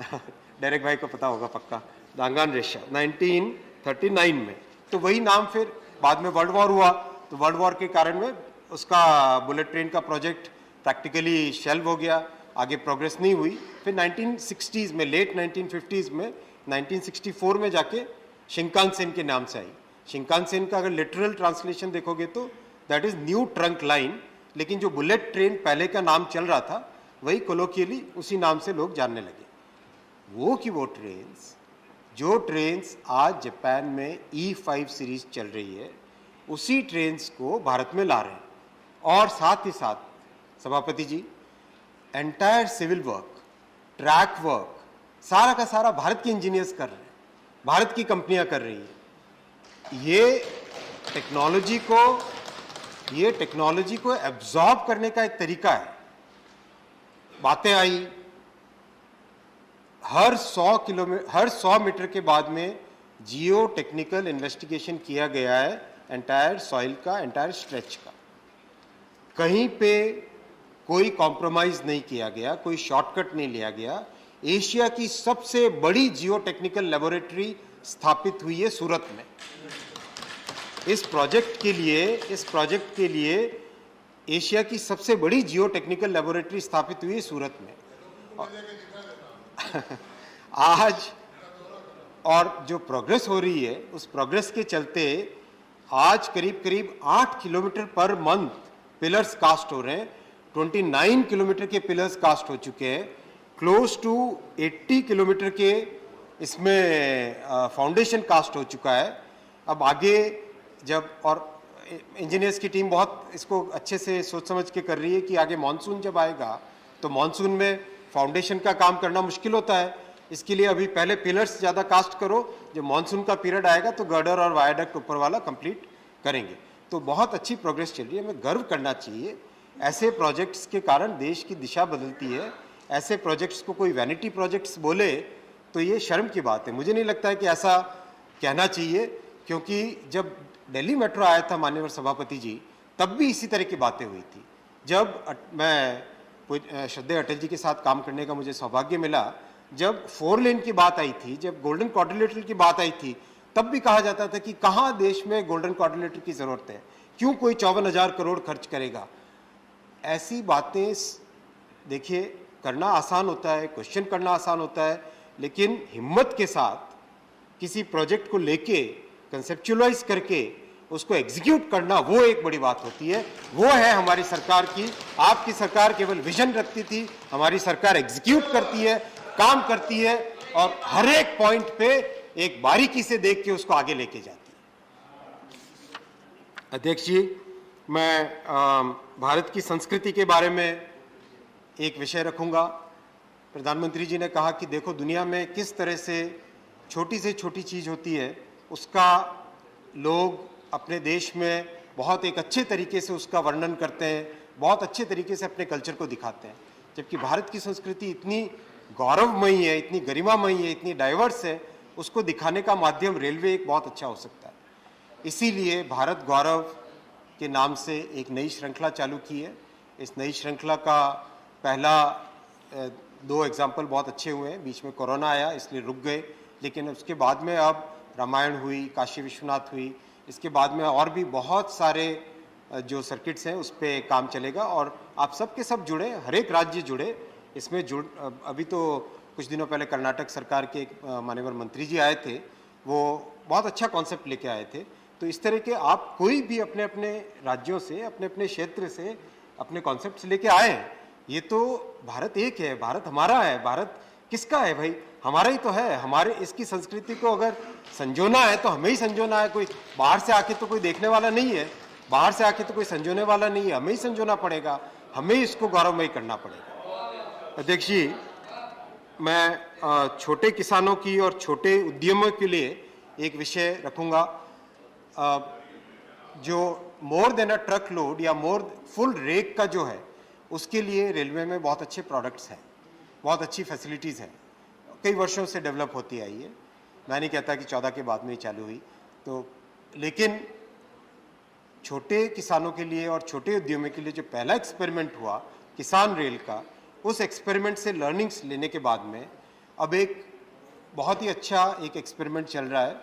डायरेक्ट भाई को पता होगा पक्का, दांगान रेशा 1939 में। तो वही नाम फिर बाद में वर्ल्ड वॉर हुआ, तो वर्ल्ड वॉर के कारण में उसका बुलेट ट्रेन का प्रोजेक्ट प्रैक्टिकली शेल्व हो गया, आगे प्रोग्रेस नहीं हुई। फिर 1960s में, लेट 1950s में, 1964 में जाके शिंकानसेन के नाम से आई। शिंकानसेन का अगर लिटरल ट्रांसलेशन देखोगे तो that is new trunk line, लेकिन जो बुलेट ट्रेन पहले का नाम चल रहा था वही कोलोकियली उसी नाम से लोग जानने लगे। वो जो ट्रेन्स आज जापान में E5 सीरीज चल रही है, उसी ट्रेन्स को भारत में ला रहे हैं। और साथ ही साथ सभापति जी, entire civil work, track work, सारा का सारा भारत के इंजीनियर्स कर रहे हैं, भारत की कंपनियां कर रही है। ये टेक्नोलॉजी को एब्जॉर्ब करने का एक तरीका है। बातें आई, हर 100 मीटर के बाद में जियो टेक्निकल इन्वेस्टिगेशन किया गया है एंटायर सॉइल का, एंटायर स्ट्रेच का। कहीं पे कोई कॉम्प्रोमाइज नहीं किया गया, कोई शॉर्टकट नहीं लिया गया। एशिया की सबसे बड़ी जियो टेक्निकल लेबोरेटरी स्थापित हुई है सूरत में। इस प्रोजेक्ट के लिए एशिया की सबसे बड़ी जियो टेक्निकल लेबोरेटरी स्थापित हुई है सूरत में। आज और जो प्रोग्रेस हो रही है, उस प्रोग्रेस के चलते आज करीब 8 kilometre per month pillars cast हो रहे हैं। 29 किलोमीटर के पिलर्स कास्ट हो चुके हैं। क्लोज टू 80 किलोमीटर के इसमें फाउंडेशन कास्ट हो चुका है। अब आगे जब, और इंजीनियर्स की टीम बहुत इसको अच्छे से सोच समझ के कर रही है कि आगे मानसून जब आएगा तो मानसून में फाउंडेशन का काम करना मुश्किल होता है। इसके लिए अभी पहले पिलर्स ज़्यादा कास्ट करो, जब मानसून का पीरियड आएगा तो गर्डर और वायडक्ट ऊपर वाला कंप्लीट करेंगे। तो बहुत अच्छी प्रोग्रेस चल रही है, हमें गर्व करना चाहिए। ऐसे प्रोजेक्ट्स के कारण देश की दिशा बदलती है। ऐसे प्रोजेक्ट्स को कोई वैनिटी प्रोजेक्ट्स बोले तो ये शर्म की बात है। मुझे नहीं लगता है कि ऐसा कहना चाहिए, क्योंकि जब दिल्ली मेट्रो आया था माननीय सभापति जी, तब भी इसी तरह की बातें हुई थी। जब मैं श्रद्धेय अटल जी के साथ काम करने का मुझे सौभाग्य मिला, जब 4 लेन की बात आई थी, जब गोल्डन क्वाड्रिलेटरल की बात आई थी, तब भी कहा जाता था कि कहाँ देश में गोल्डन क्वाड्रिलेटरल की ज़रूरत है, क्यों कोई 54,000 करोड़ खर्च करेगा। ऐसी बातें देखिए, करना आसान होता है, क्वेश्चन करना आसान होता है, लेकिन हिम्मत के साथ किसी प्रोजेक्ट को लेके कंसेप्चुअलाइज करके उसको एग्जीक्यूट करना, वो एक बड़ी बात होती है। वो है हमारी सरकार की। आपकी सरकार केवल विजन रखती थी, हमारी सरकार एग्जीक्यूट करती है, काम करती है, और हर एक पॉइंट पे एक बारीकी से देख के उसको आगे लेके जाती है। अध्यक्ष जी, मैं भारत की संस्कृति के बारे में एक विषय रखूंगा। प्रधानमंत्री जी ने कहा कि देखो दुनिया में किस तरह से छोटी चीज होती है, उसका लोग अपने देश में बहुत एक अच्छे तरीके से उसका वर्णन करते हैं, बहुत अच्छे तरीके से अपने कल्चर को दिखाते हैं। जबकि भारत की संस्कृति इतनी गौरवमयी है, इतनी गरिमामयी है, इतनी डाइवर्स है, उसको दिखाने का माध्यम रेलवे एक बहुत अच्छा हो सकता है। इसीलिए भारत गौरव के नाम से एक नई श्रृंखला चालू की है। इस नई श्रृंखला का पहला 2 एग्जाम्पल बहुत अच्छे हुए हैं। बीच में कोरोना आया इसलिए रुक गए, लेकिन उसके बाद में अब रामायण हुई, काशी विश्वनाथ हुई, इसके बाद में और भी बहुत सारे जो सर्किट्स हैं उस पर काम चलेगा और आप सब के सब जुड़े, हर एक राज्य जुड़े इसमें अभी तो कुछ दिनों पहले कर्नाटक सरकार के एक माननीय मंत्री जी आए थे, वो बहुत अच्छा कॉन्सेप्ट लेके आए थे। तो इस तरह के आप कोई भी अपने अपने राज्यों से, अपने अपने क्षेत्र से अपने कॉन्सेप्ट्स लेके आए हैं। ये तो भारत एक है, भारत हमारा है। भारत किसका है भाई? हमारा ही तो है। हमारे इसकी संस्कृति को अगर संजोना है तो हमें ही संजोना है। कोई बाहर से आके तो कोई देखने वाला नहीं है, बाहर से आके तो कोई संजोने वाला नहीं है, हमें ही संजोना पड़ेगा, हमें ही इसको गौरवमयी करना पड़ेगा। अध्यक्ष जी, मैं छोटे किसानों की और छोटे उद्यमों के लिए एक विषय रखूंगा। जो मोर देन अ ट्रक लोड या मोर फुल रेक का जो है, उसके लिए रेलवे में बहुत अच्छे प्रोडक्ट्स हैं, बहुत अच्छी फैसिलिटीज़ हैं, कई वर्षों से डेवलप होती आई है। मैं नहीं कहता कि 14 के बाद में ही चालू हुई तो, लेकिन छोटे किसानों के लिए और छोटे उद्यमों के लिए जो पहला एक्सपेरिमेंट हुआ किसान रेल का, उस एक्सपेरिमेंट से लर्निंग्स लेने के बाद में अब एक बहुत ही अच्छा एक एक्सपेरिमेंट चल रहा है।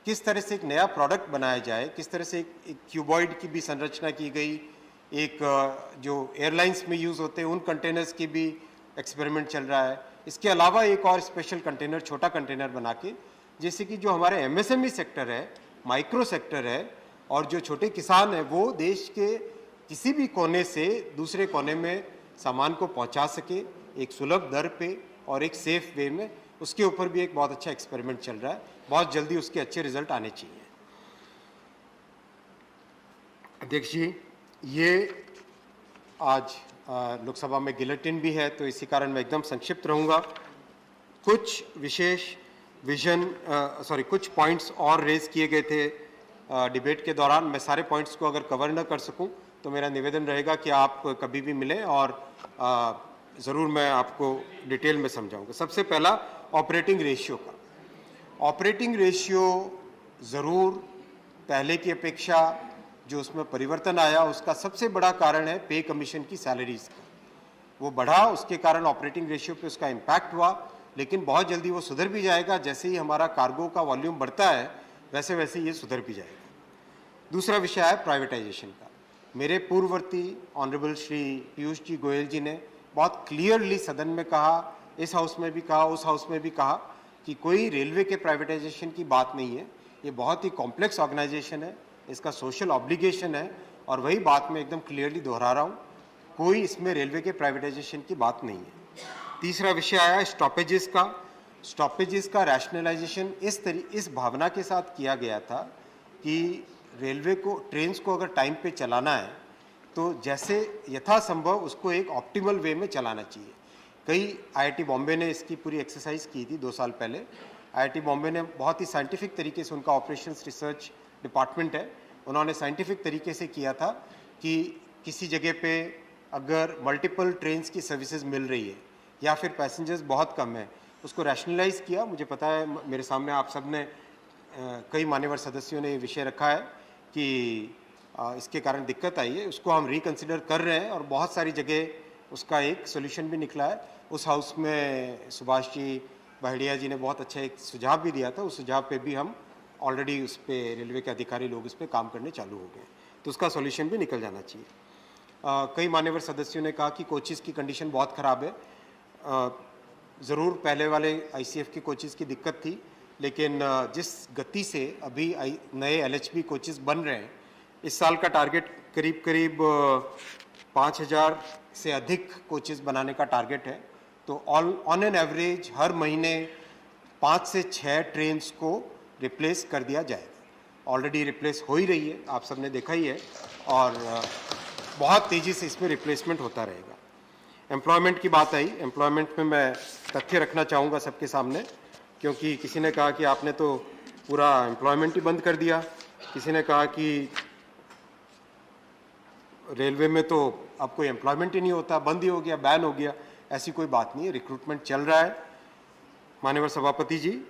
किस तरह से एक नया प्रोडक्ट बनाया जाए, किस तरह से एक क्यूबॉइड की भी संरचना की गई, एक जो एयरलाइंस में यूज़ होते हैं उन कंटेनर्स की भी एक्सपेरिमेंट चल रहा है। इसके अलावा एक और स्पेशल कंटेनर, छोटा कंटेनर बना के, जैसे कि जो हमारे एमएसएमई सेक्टर है, माइक्रो सेक्टर है और जो छोटे किसान हैं, वो देश के किसी भी कोने से दूसरे कोने में सामान को पहुंचा सके एक सुलभ दर पे और एक सेफ वे में, उसके ऊपर भी एक बहुत अच्छा एक्सपेरिमेंट चल रहा है। बहुत जल्दी उसके अच्छे रिजल्ट आने चाहिए। अध्यक्ष जी, ये आज लोकसभा में गिलेटिन भी है तो इसी कारण मैं एकदम संक्षिप्त रहूंगा। कुछ विशेष कुछ पॉइंट्स और रेज किए गए थे डिबेट के दौरान। मैं सारे पॉइंट्स को अगर कवर न कर सकूं तो मेरा निवेदन रहेगा कि आप कभी भी मिलें और ज़रूर मैं आपको डिटेल में समझाऊंगा। सबसे पहला ऑपरेटिंग रेशियो का। ऑपरेटिंग रेशियो ज़रूर पहले की अपेक्षा जो उसमें परिवर्तन आया उसका सबसे बड़ा कारण है पे कमीशन की सैलरीज का। वो बढ़ा, उसके कारण ऑपरेटिंग रेशियो पे उसका इम्पैक्ट हुआ, लेकिन बहुत जल्दी वो सुधर भी जाएगा। जैसे ही हमारा कार्गो का वॉल्यूम बढ़ता है वैसे वैसे ये सुधर भी जाएगा। दूसरा विषय है प्राइवेटाइजेशन का। मेरे पूर्ववर्ती ऑनरेबल श्री पीयूष जी गोयल जी ने बहुत क्लियरली सदन में कहा, इस हाउस में भी कहा, उस हाउस में भी कहा कि कोई रेलवे के प्राइवेटाइजेशन की बात नहीं है। ये बहुत ही कॉम्प्लेक्स ऑर्गेनाइजेशन है, इसका सोशल ऑब्लिगेशन है और वही बात मैं एकदम क्लियरली दोहरा रहा हूँ, कोई इसमें रेलवे के प्राइवेटाइजेशन की बात नहीं है। तीसरा विषय आया स्टॉपेजेस का। स्टॉपेजेस का रैशनलाइजेशन इस भावना के साथ किया गया था कि रेलवे को, ट्रेन्स को अगर टाइम पे चलाना है तो जैसे यथासंभव उसको एक ऑप्टिमल वे में चलाना चाहिए। कई आईआईटी बॉम्बे ने इसकी पूरी एक्सरसाइज की थी 2 साल पहले। आईआईटी बॉम्बे ने बहुत ही साइंटिफिक तरीके से, उनका ऑपरेशंस रिसर्च डिपार्टमेंट है, उन्होंने साइंटिफिक तरीके से किया था कि किसी जगह पे अगर मल्टीपल ट्रेन्स की सर्विसेज मिल रही है या फिर पैसेंजर्स बहुत कम है, उसको रैशनलाइज किया। मुझे पता है मेरे सामने आप सब ने कई मान्यवर सदस्यों ने ये विषय रखा है कि इसके कारण दिक्कत आई है, उसको हम रिकंसिडर कर रहे हैं और बहुत सारी जगह उसका एक सोल्यूशन भी निकला है। उस हाउस में सुभाष जी बहड़िया जी ने बहुत अच्छा एक सुझाव भी दिया था, उस सुझाव पे भी हम ऑलरेडी उस पर रेलवे के अधिकारी लोग उस पर काम करने चालू हो गए, तो उसका सॉल्यूशन भी निकल जाना चाहिए। कई मान्यवर सदस्यों ने कहा कि कोचेस की कंडीशन बहुत ख़राब है। ज़रूर पहले वाले आईसीएफ के कोचेस की दिक्कत थी, लेकिन जिस गति से अभी नए एलएचबी कोचेस बन रहे हैं, इस साल का टारगेट करीब 5000 से अधिक कोचेस बनाने का टारगेट है। तो ऑन एन एवरेज हर महीने 5 से 6 ट्रेन्स को रिप्लेस कर दिया जाएगा। ऑलरेडी रिप्लेस हो ही रही है, आप सबने देखा ही है, और बहुत तेज़ी से इसमें रिप्लेसमेंट होता रहेगा। एम्प्लॉयमेंट की बात आई, एम्प्लॉयमेंट में मैं तथ्य रखना चाहूँगा सबके सामने, क्योंकि किसी ने कहा कि आपने तो पूरा एम्प्लॉयमेंट ही बंद कर दिया, किसी ने कहा कि रेलवे में तो अब कोई एम्प्लॉयमेंट ही नहीं होता, बंद ही हो गया, बैन हो गया। ऐसी कोई बात नहीं है, रिक्रूटमेंट चल रहा है। माननीय सभापति जी,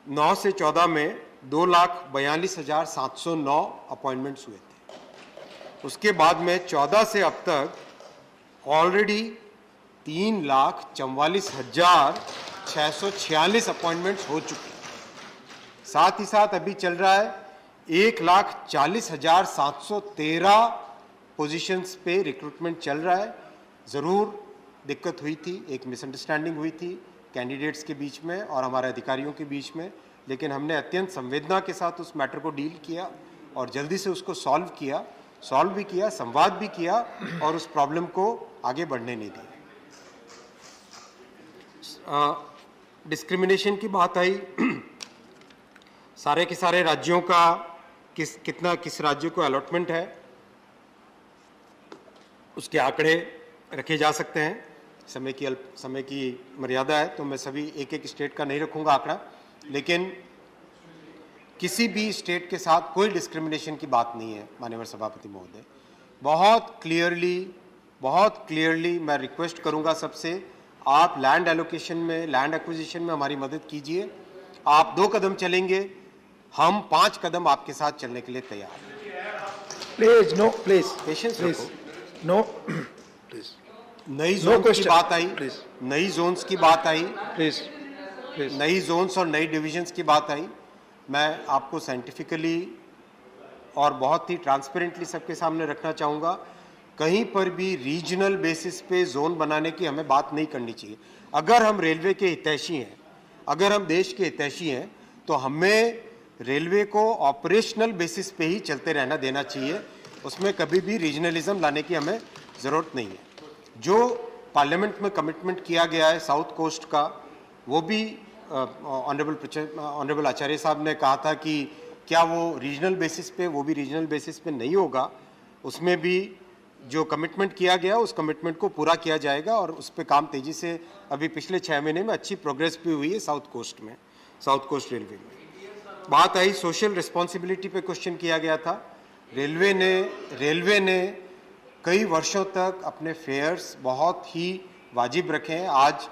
9 से 14 में 2,42,709 अपॉइंटमेंट्स हुए थे। उसके बाद में 14 से अब तक ऑलरेडी 3,44,646 अपॉइंटमेंट्स हो चुके हैं। साथ ही साथ अभी चल रहा है 1,40,713 पोजीशंस पे रिक्रूटमेंट चल रहा है। ज़रूर दिक्कत हुई थी, एक मिसअंडरस्टैंडिंग हुई थी कैंडिडेट्स के बीच में और हमारे अधिकारियों के बीच में, लेकिन हमने अत्यंत संवेदना के साथ उस मैटर को डील किया और जल्दी से उसको सॉल्व भी किया, संवाद भी किया और उस प्रॉब्लम को आगे बढ़ने नहीं दिया। डिस्क्रिमिनेशन की बात आई, सारे के सारे राज्यों का किस राज्य को अलॉटमेंट है, उसके आंकड़े रखे जा सकते हैं। समय की मर्यादा है, तो मैं सभी एक एक स्टेट का नहीं रखूंगा आंकड़ा, लेकिन किसी भी स्टेट के साथ कोई डिस्क्रिमिनेशन की बात नहीं है। माननीय सभापति महोदय, बहुत क्लियरली मैं रिक्वेस्ट करूंगा सबसे, आप लैंड एलोकेशन में, लैंड एक्विजिशन में हमारी मदद कीजिए। आप 2 कदम चलेंगे, हम 5 कदम आपके साथ चलने के लिए तैयार हैं। Please, no, please. Patience Please. रखो। No, please. नई जोन्स की question. बात आई, Please. नई जोन्स की बात आई, Please. Please. नई जोन्स और नई डिविजन्स की बात आई। मैं आपको साइंटिफिकली और बहुत ही ट्रांसपेरेंटली सबके सामने रखना चाहूँगा, कहीं पर भी रीजनल बेसिस पे जोन बनाने की हमें बात नहीं करनी चाहिए। अगर हम रेलवे के हितैषी हैं, अगर हम देश के हितैषी हैं, तो हमें रेलवे को ऑपरेशनल बेसिस पे ही चलते रहना देना चाहिए। उसमें कभी भी रीजनलिज्म लाने की हमें ज़रूरत नहीं है। जो पार्लियामेंट में कमिटमेंट किया गया है साउथ कोस्ट का, वो भी ऑनरेबल आचार्य साहब ने कहा था कि क्या वो रीजनल बेसिस पे, वो भी रीजनल बेसिस पे नहीं होगा। उसमें भी जो कमिटमेंट किया गया, उस कमिटमेंट को पूरा किया जाएगा और उस पर काम तेज़ी से अभी पिछले 6 महीने में अच्छी प्रोग्रेस भी हुई है साउथ कोस्ट में, साउथ कोस्ट रेलवे में। बात आई सोशल रिस्पॉन्सिबिलिटी पे, क्वेश्चन किया गया था। रेलवे ने कई वर्षों तक अपने फेयर्स बहुत ही वाजिब रखे हैं। आज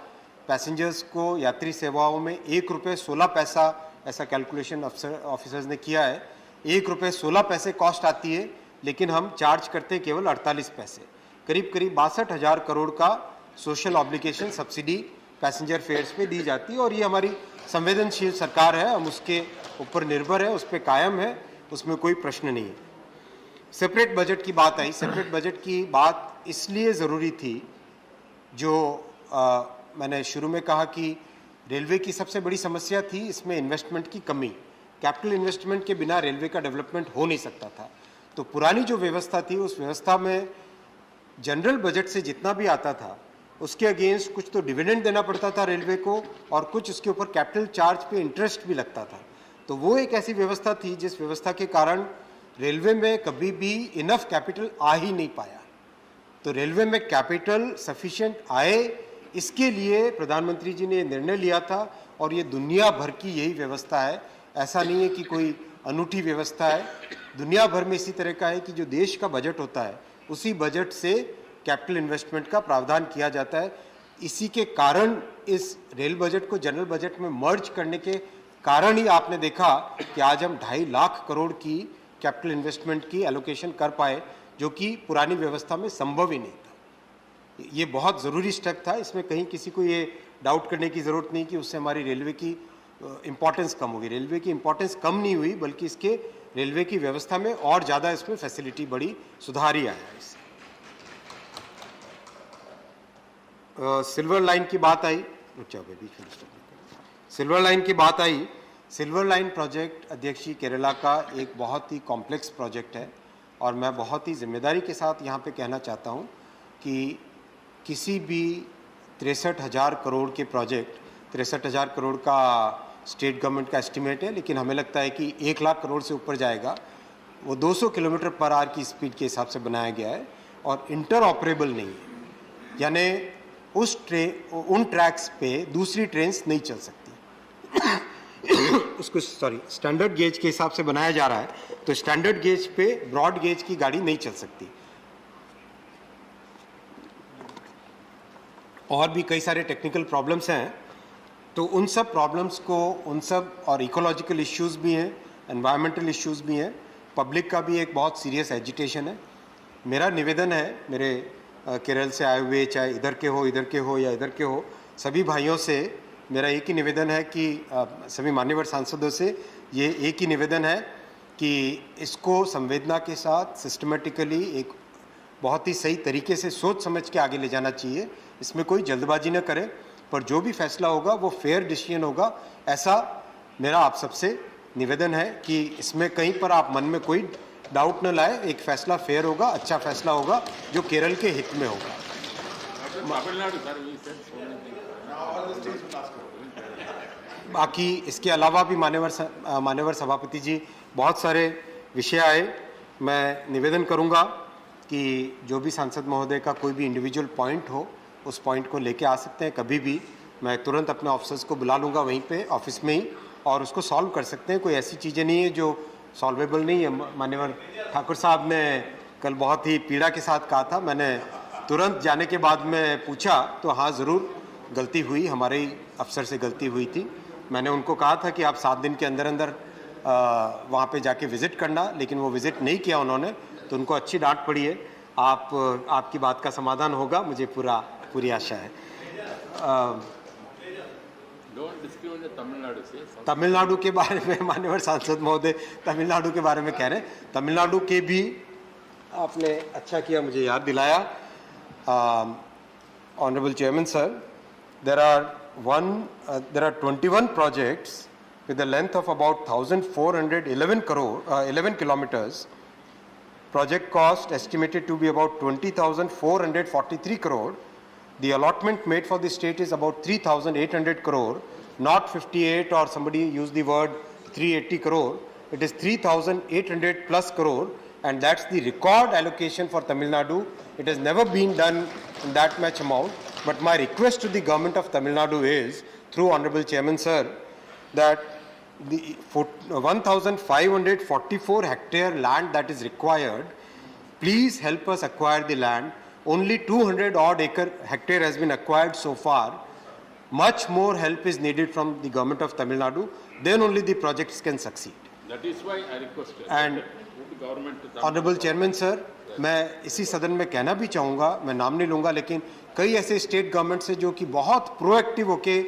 पैसेंजर्स को यात्री सेवाओं में 1 रुपये 16 पैसा, ऐसा कैलकुलेशन ऑफिसर्स ने किया है, 1 रुपये 16 पैसे कॉस्ट आती है, लेकिन हम चार्ज करते हैं केवल 48 पैसे। करीब 62,000 करोड़ का social obligation subsidy passenger fares पे दी जाती है और ये हमारी संवेदनशील सरकार है, हम उसके ऊपर निर्भर है, उस पर कायम है, उसमें कोई प्रश्न नहीं है। सेपरेट बजट की बात आई, सेपरेट बजट की बात इसलिए ज़रूरी थी, जो मैंने शुरू में कहा कि रेलवे की सबसे बड़ी समस्या थी इसमें इन्वेस्टमेंट की कमी। कैपिटल इन्वेस्टमेंट के बिना रेलवे का डेवलपमेंट हो नहीं सकता था। तो पुरानी जो व्यवस्था थी, उस व्यवस्था में जनरल बजट से जितना भी आता था उसके अगेंस्ट कुछ तो डिविडेंड देना पड़ता था रेलवे को और कुछ उसके ऊपर कैपिटल चार्ज पे इंटरेस्ट भी लगता था। तो वो एक ऐसी व्यवस्था थी जिस व्यवस्था के कारण रेलवे में कभी भी इनफ कैपिटल आ ही नहीं पाया। तो रेलवे में कैपिटल सफिशिएंट आए, इसके लिए प्रधानमंत्री जी ने निर्णय लिया था और ये दुनिया भर की यही व्यवस्था है। ऐसा नहीं है कि कोई अनूठी व्यवस्था है, दुनिया भर में इसी तरह का है कि जो देश का बजट होता है उसी बजट से कैपिटल इन्वेस्टमेंट का प्रावधान किया जाता है। इसी के कारण इस रेल बजट को जनरल बजट में मर्ज करने के कारण ही आपने देखा कि आज हम 2.5 लाख करोड़ की कैपिटल इन्वेस्टमेंट की एलोकेशन कर पाए, जो कि पुरानी व्यवस्था में संभव ही नहीं था। ये बहुत ज़रूरी स्टेप था, इसमें कहीं किसी को ये डाउट करने की ज़रूरत नहीं कि उससे हमारी रेलवे की इम्पोर्टेंस कम होगी। रेलवे की इम्पोर्टेंस कम नहीं हुई, बल्कि इसके रेलवे की व्यवस्था में और ज़्यादा इसमें फैसिलिटी बड़ी सुधार ही आया है इससे। सिल्वर लाइन की बात आई, सिल्वर लाइन की बात आई। सिल्वर लाइन प्रोजेक्ट अध्यक्ष जी केरला का एक बहुत ही कॉम्प्लेक्स प्रोजेक्ट है और मैं बहुत ही जिम्मेदारी के साथ यहाँ पे कहना चाहता हूँ कि किसी भी 63,000 करोड़ के प्रोजेक्ट, 63,000 करोड़ का स्टेट गवर्नमेंट का एस्टिमेट है, लेकिन हमें लगता है कि 1 लाख करोड़ से ऊपर जाएगा। वो 200 किलोमीटर पर आवर की स्पीड के हिसाब से बनाया गया है और इंटर ऑपरेबल नहीं है, यानी उन ट्रैक्स पे दूसरी ट्रेन्स नहीं चल सकती। उसको स्टैंडर्ड गेज के हिसाब से बनाया जा रहा है, तो स्टैंडर्ड गेज पे ब्रॉड गेज की गाड़ी नहीं चल सकती। और भी कई सारे टेक्निकल प्रॉब्लम्स हैं, तो उन सब प्रॉब्लम्स को, उन सब, और इकोलॉजिकल इश्यूज भी हैं, एनवायरमेंटल इश्यूज भी हैं, पब्लिक का भी एक बहुत सीरियस एजिटेशन है। मेरा निवेदन है, मेरे केरल से आए हुए, चाहे इधर के हो या इधर के हो, सभी भाइयों से मेरा एक ही निवेदन है कि सभी मान्यवर सांसदों से ये एक ही निवेदन है कि इसको संवेदना के साथ सिस्टमेटिकली एक बहुत ही सही तरीके से सोच समझ के आगे ले जाना चाहिए। इसमें कोई जल्दबाजी न करें, पर जो भी फैसला होगा वो फेयर डिसीजन होगा, ऐसा मेरा आप सबसे निवेदन है कि इसमें कहीं पर आप मन में कोई डाउट न लाए। एक फैसला फेयर होगा, अच्छा फैसला होगा जो केरल के हित में होगा। बाकी इसके अलावा भी मान्यवर सभापति जी बहुत सारे विषय आए। मैं निवेदन करूंगा कि जो भी सांसद महोदय का कोई भी इंडिविजुअल पॉइंट हो, उस पॉइंट को लेके आ सकते हैं कभी भी। मैं तुरंत अपने ऑफिसर्स को बुला लूँगा वहीं पे ऑफिस में ही, और उसको सॉल्व कर सकते हैं। कोई ऐसी चीज़ें नहीं है जो सॉल्वेबल नहीं है। मान्यवर ठाकुर साहब ने कल बहुत ही पीड़ा के साथ कहा था, मैंने तुरंत जाने के बाद में पूछा तो हाँ ज़रूर गलती हुई, हमारे ही अफसर से गलती हुई थी। मैंने उनको कहा था कि आप 7 दिन के अंदर अंदर वहाँ पे जाके विज़िट करना, लेकिन वो विज़िट नहीं किया उन्होंने, तो उनको अच्छी डांट पड़ी है। आपकी बात का समाधान होगा, मुझे पूरी आशा है। तमिलनाडु के बारे में माननीय सांसद महोदय तमिलनाडु के बारे में कह रहे हैं, तमिलनाडु के भी आपने अच्छा किया मुझे याद दिलाया। Honourable chairman sir, there are 21 projects with a length of about 1,411 kilometers. Project cost estimated to be about 20,443 crore. The allotment made for the state is about 3,800 crore, not 58 or somebody used the word 380 crore. It is 3,800 plus crore, and that's the record allocation for Tamil Nadu. It has never been done in that much amount. But my request to the government of Tamil Nadu is, through Honorable Chairman Sir, that the 1,544 hectare land that is required, please help us acquire the land. Only 200 odd hectare has been acquired so far. Much more help is needed from the government of Tamil Nadu. Then only the projects can succeed. That is why I requested. And Honorable Chairman Sir, मैं इसी सदन में कहना भी चाहूँगा, मैं नाम नहीं लूँगा, लेकिन कई ऐसे स्टेट गवर्नमेंट से जो कि बहुत प्रोएक्टिव होके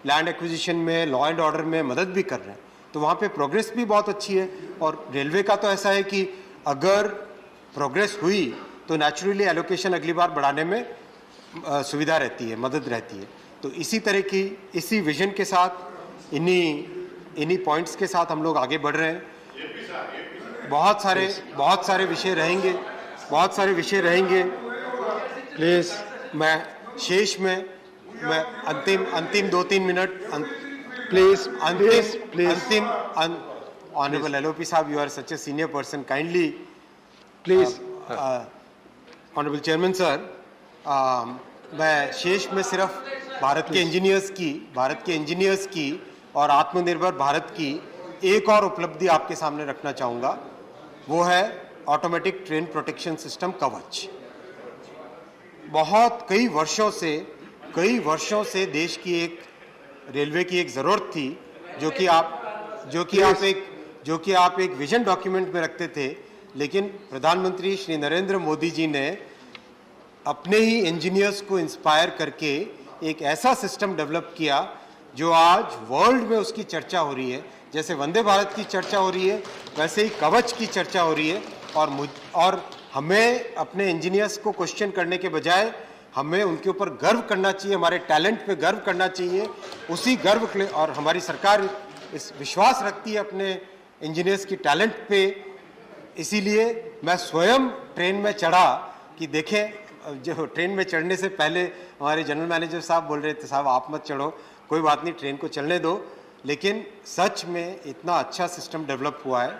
लैंड एक्विजिशन में, लॉ एंड ऑर्डर में मदद भी कर रहे हैं, तो वहाँ पे प्रोग्रेस भी बहुत अच्छी है। और रेलवे का तो ऐसा है कि अगर प्रोग्रेस हुई तो नेचुरली एलोकेशन अगली बार बढ़ाने में सुविधा रहती है, मदद रहती है। तो इसी तरह की, इसी विजन के साथ, इन्हीं पॉइंट्स के साथ हम लोग आगे बढ़ रहे हैं। बहुत सारे विषय रहेंगे। प्लीज मैं शेष में मैं अंतिम 2-3 मिनट प्लीज ऑनरेबल एलओपी साहब, you are such a senior person, kindly please honourable chairman sir, मैं शेष में सिर्फ भारत के इंजीनियर्स की और आत्मनिर्भर भारत की एक और उपलब्धि आपके सामने रखना चाहूँगा। वो है ऑटोमेटिक ट्रेन प्रोटेक्शन सिस्टम कवच। कई वर्षों से देश की रेलवे की एक ज़रूरत थी, जो कि आप एक विजन डॉक्यूमेंट में रखते थे, लेकिन प्रधानमंत्री श्री नरेंद्र मोदी जी ने अपने ही इंजीनियर्स को इंस्पायर करके एक ऐसा सिस्टम डेवलप किया जो आज वर्ल्ड में उसकी चर्चा हो रही है। जैसे वंदे भारत की चर्चा हो रही है, वैसे ही कवच की चर्चा हो रही है। और हमें अपने इंजीनियर्स को क्वेश्चन करने के बजाय हमें उनके ऊपर गर्व करना चाहिए, हमारे टैलेंट पे गर्व करना चाहिए। उसी गर्व के लिए, और हमारी सरकार इस विश्वास रखती है अपने इंजीनियर्स की टैलेंट पे। इसीलिए मैं स्वयं ट्रेन में चढ़ा कि देखें, जो ट्रेन में चढ़ने से पहले हमारे जनरल मैनेजर साहब बोल रहे थे, साहब आप मत चढ़ो, कोई बात नहीं, ट्रेन को चलने दो। लेकिन सच में इतना अच्छा सिस्टम डेवलप हुआ है।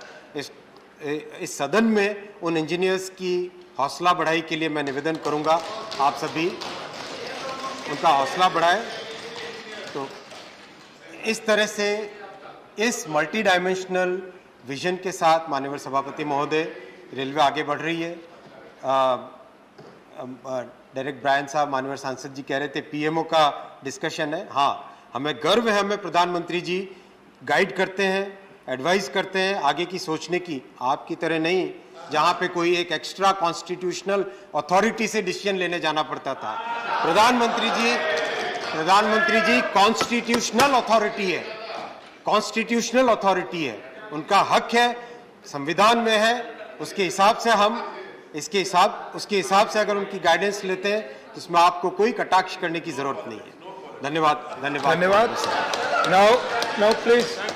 इस सदन में उन इंजीनियर्स की हौसला बढ़ाई के लिए मैं निवेदन करूंगा, आप सभी उनका हौसला बढ़ाएं। तो इस तरह से इस मल्टी डायमेंशनल विजन के साथ माननीय सभापति महोदय रेलवे आगे बढ़ रही है। डायरेक्ट ब्रायन साहब माननीय सांसद जी कह रहे थे पीएमओ का डिस्कशन है। हाँ, हमें गर्व है, हमें प्रधानमंत्री जी गाइड करते हैं, एडवाइस करते हैं आगे की सोचने की। आपकी तरह नहीं जहां पे कोई एक एक्स्ट्रा कॉन्स्टिट्यूशनल अथॉरिटी से डिसीजन लेने जाना पड़ता था। प्रधानमंत्री जी कॉन्स्टिट्यूशनल अथॉरिटी है, कॉन्स्टिट्यूशनल अथॉरिटी है, उनका हक है, संविधान में है। उसके हिसाब से हम उसके हिसाब से अगर उनकी गाइडेंस लेते हैं तो इसमें आपको कोई कटाक्ष करने की जरूरत नहीं है। धन्यवाद। धन्यवाद। Now please.